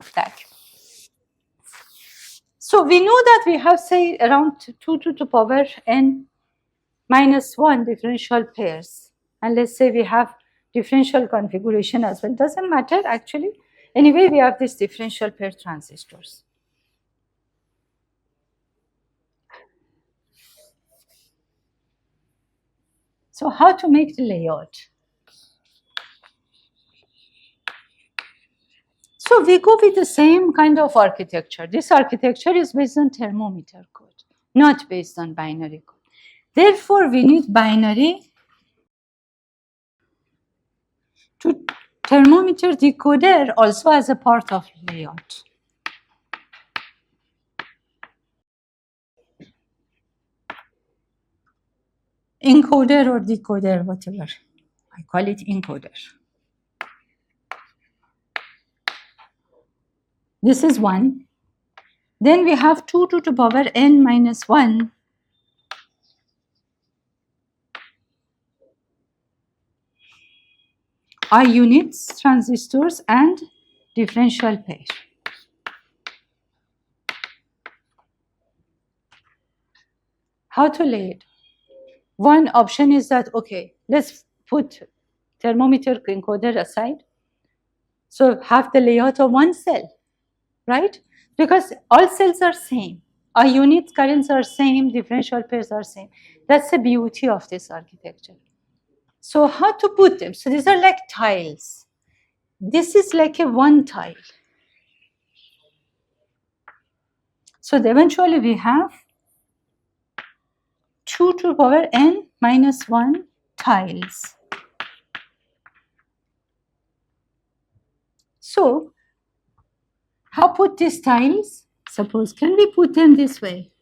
So we know that we have, say, around 2 to the power n minus 1 differential pairs. And let's say we have differential configuration as well. Doesn't matter actually. Anyway, we have these differential pair transistors. So how to make the layout? So we go with the same kind of architecture. This architecture is based on thermometer code, not based on binary code. Therefore, we need binary to thermometer decoder also as a part of layout. Encoder or decoder, whatever. I call it encoder. This is 1. Then we have 2 to the power n minus 1. I units, transistors, and differential pair. How to lay it? One option is that, okay, let's put thermometer encoder aside. So have the layout of one cell, right? Because all cells are same. Our unit currents are same, differential pairs are same. That's the beauty of this architecture. So how to put them? So these are like tiles. This is like a one tile. So eventually we have 2 to the power n minus 1 tiles. So how put these tiles? Suppose, can we put them this way?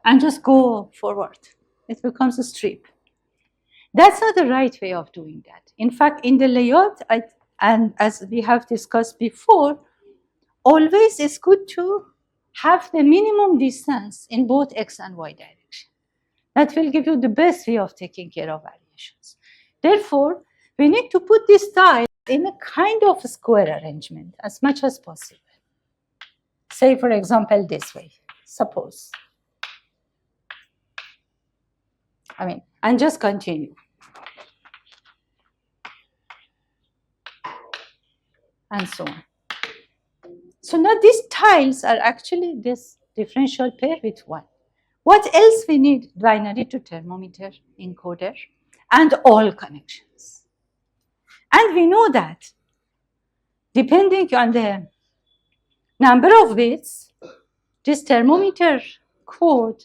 And just go forward. It becomes a strip. That's not the right way of doing that. In fact, in the layout, and as we have discussed before, always it's good to have the minimum distance in both x and y direction. That will give you the best way of taking care of variations. Therefore, we need to put this tile in a kind of a square arrangement as much as possible. Say, for example, this way, suppose. And just continue. And so on. So now these tiles are actually this differential pair with 1. What else we need? Binary to thermometer encoder and all connections. And we know that depending on the number of bits, this thermometer code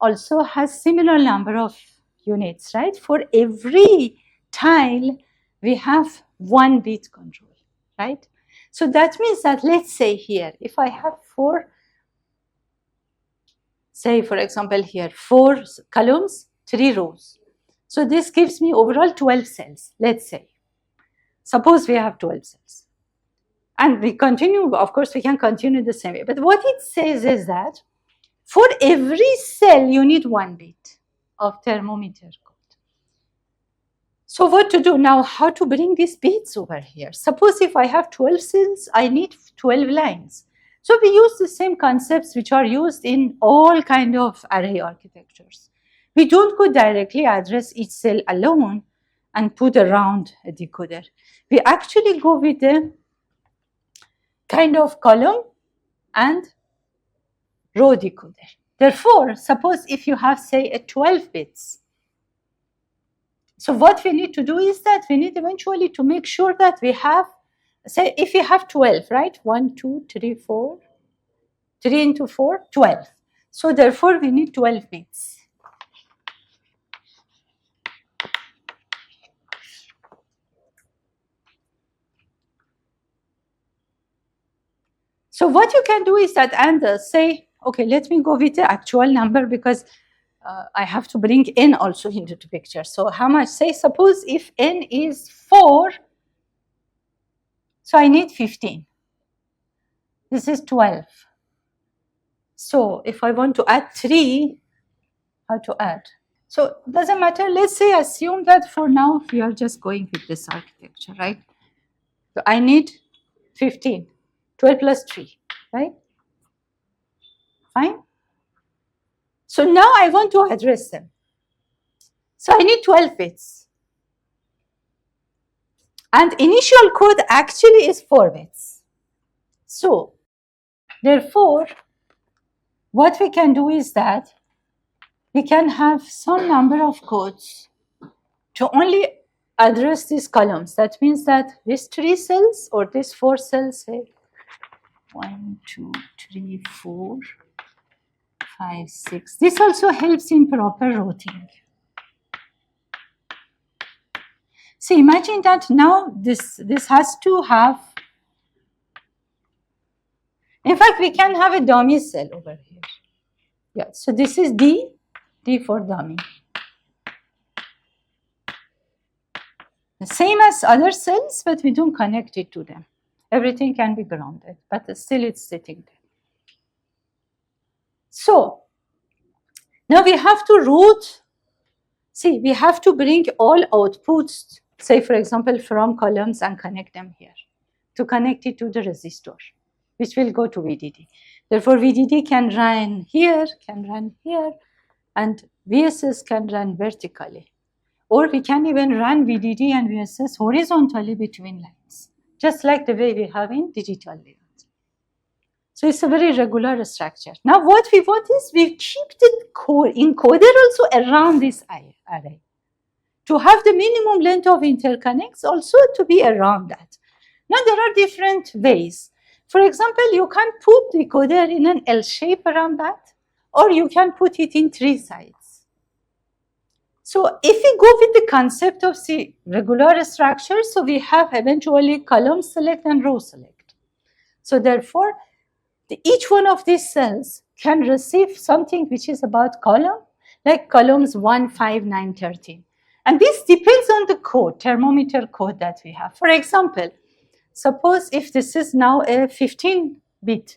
also has similar number of units, right? For every tile, we have 1 bit control, right? So that means that, let's say here, if I have 4 say for example here 4 columns, 3 rows. So this gives me overall 12 cells, let's say. Suppose we have 12 cells. And we continue, of course, we can continue the same way. But what it says is that for every cell, you need 1 bit of thermometer code. So what to do now? How to bring these bits over here? Suppose if I have 12 cells, I need 12 lines. So we use the same concepts which are used in all kind of array architectures. We don't go directly address each cell alone and put around a decoder. We actually go with the kind of column and row decoder. Therefore, suppose if you have, say, a 12 bits. So what we need to do is that we need eventually to make sure that we have, say, if you have 12, right? 1, 2, 3, 4, 3 into 4, 12. So therefore, we need 12 bits. So what you can do is that, and say, okay, let me go with the actual number because I have to bring n also into the picture. So how much? Say, suppose if n is 4, so I need 15. This is 12. So if I want to add 3, how to add? So it doesn't matter. Let's say, assume that for now we are just going with this architecture, right? So I need 15. 12 plus 3, right? Fine. So now I want to address them. So I need 12 bits. And initial code actually is 4 bits. So therefore, what we can do is that we can have some number of codes to only address these columns. That means that these 3 cells or these 4 cells, say 1, 2, 3, 4, 5, 6. This also helps in proper routing. See, imagine that now this has to have, in fact, we can have a dummy cell over here. Yeah, so this is D for dummy. The same as other cells, but we don't connect it to them. Everything can be grounded, but still it's sitting there. So now we have to route. See, we have to bring all outputs, say for example, from columns and connect them here to connect it to the resistor, which will go to VDD. Therefore, VDD can run here, and VSS can run vertically. Or we can even run VDD and VSS horizontally between lines, just like the way we have in digital layout. So it's a very regular structure. Now what we want is we keep the encoder also around this array. To have the minimum length of interconnects also to be around that. Now there are different ways. For example, you can put the encoder in an L shape around that, or you can put it in 3 sides. So if we go with the concept of regular structure, so we have eventually column select and row select. So therefore, each one of these cells can receive something which is about column, like columns 1, 5, 9, 13. And this depends on the code, thermometer code that we have. For example, suppose if this is now a 15-bit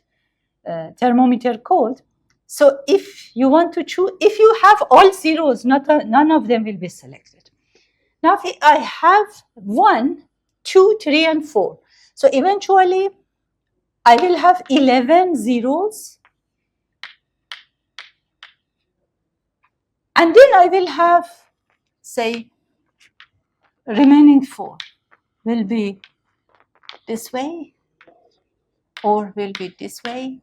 thermometer code, so if you want to choose, if you have all zeros, none of them will be selected. Now if I have 1, 2, 3, and 4. So eventually I will have 11 zeros, and then I will have, say, remaining 4 will be this way, or will be this way,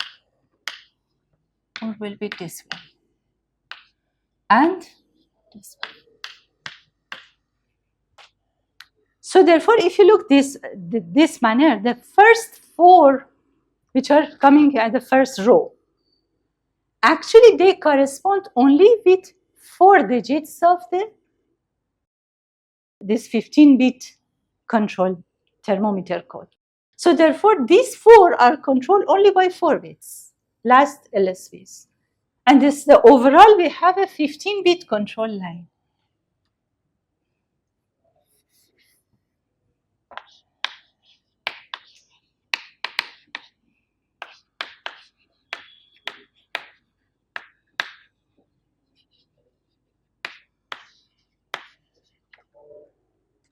or will be this way, and this way. So therefore, if you look this manner, the first 4 which are coming at the first row, actually they correspond only with 4 digits of this 15-bit control thermometer code. So therefore, these 4 are controlled only by 4 bits, last LSVs. And this, the overall, we have a 15-bit control line.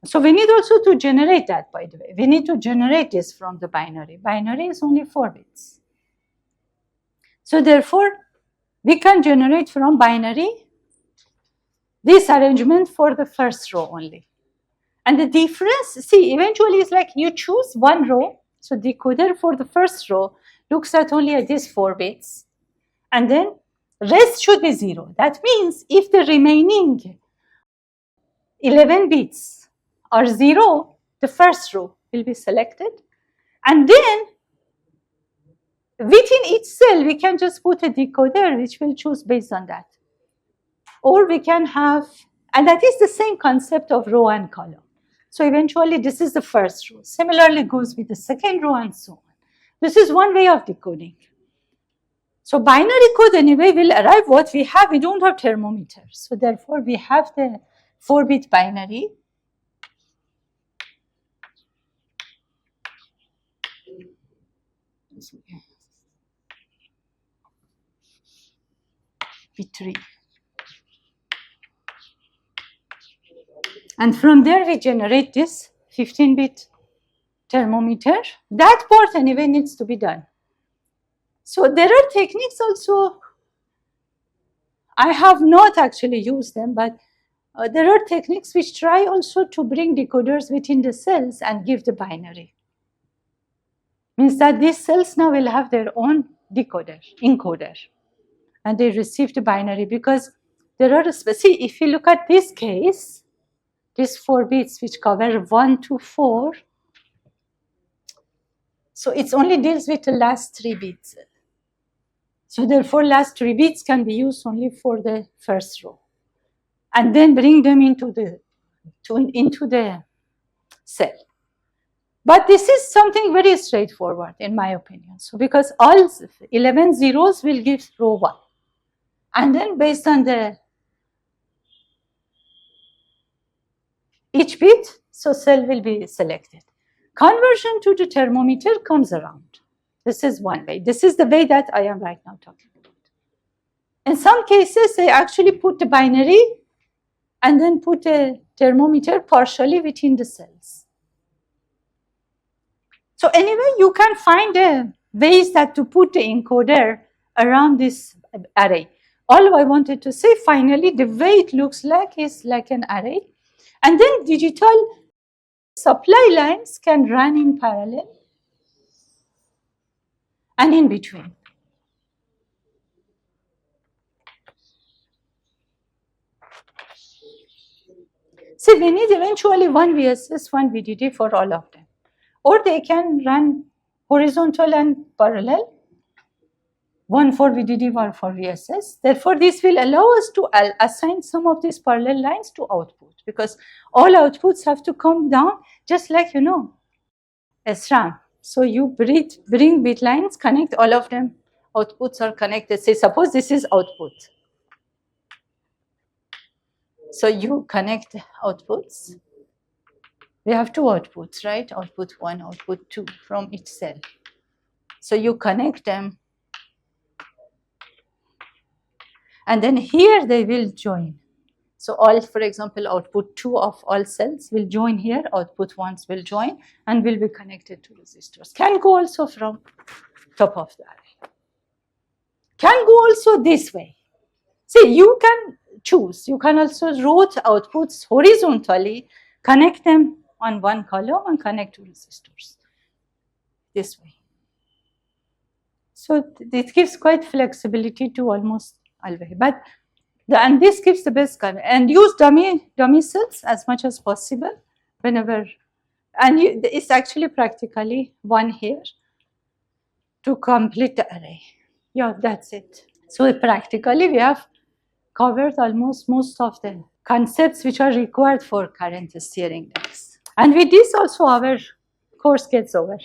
So we need also to generate that, by the way. We need to generate this from the binary. Binary is only 4 bits. So therefore, we can generate from binary this arrangement for the first row only. And the difference, see, eventually is like you choose one row. So decoder for the first row looks at only these 4 bits. And then rest should be 0. That means if the remaining 11 bits are 0, the first row will be selected. And then within each cell, we can just put a decoder which will choose based on that. Or we can have, and that is the same concept of row and column. So eventually, this is the first row. Similarly goes with the second row and so on. This is one way of decoding. So binary code anyway will arrive what we have. We don't have thermometer. So therefore, we have the 4-bit binary. B3. And from there, we generate this 15-bit thermometer. That part anyway needs to be done. So there are techniques also. I have not actually used them, but there are techniques which try also to bring decoders within the cells and give the binary. Means that these cells now will have their own decoder, encoder, and they receive the binary because there are, see, if you look at this case, these 4 bits which cover 1 to 4, so it only deals with the last 3 bits. So therefore, last 3 bits can be used only for the first row, and then bring them into the cell. But this is something very straightforward, in my opinion. So because all 11 zeros will give row 1, and then based on the each bit, so cell will be selected. Conversion to the thermometer comes around. This is one way. This is the way that I am right now talking about. In some cases, they actually put the binary and then put a thermometer partially within the cells. So anyway, you can find ways that to put the encoder around this array. All I wanted to say finally, the way it looks like is like an array. And then digital supply lines can run in parallel and in between. See, we need eventually one VSS, one VDD for all of them. Or they can run horizontal and parallel, one for VDD, one for VSS. Therefore, this will allow us to assign some of these parallel lines to output, because all outputs have to come down just like, you know, a SRAM. So you bring bit lines, connect all of them, outputs are connected. Say, suppose this is output. So you connect outputs. We have 2 outputs, right? Output 1, output 2 from each cell. So you connect them. And then here they will join. So all, for example, output 2 of all cells will join here, output 1s will join and will be connected to resistors. Can go also from top of the array. Can go also this way. See, you can choose. You can also route outputs horizontally, connect them on one column and connect to resistors this way. So it gives quite flexibility to almost all way. But and this gives the best kind, and use dummy cells as much as possible whenever, and it's actually practically one here to complete the array. Yeah, that's it. So practically we have covered almost most of the concepts which are required for current steering decks. And with this also our course gets over.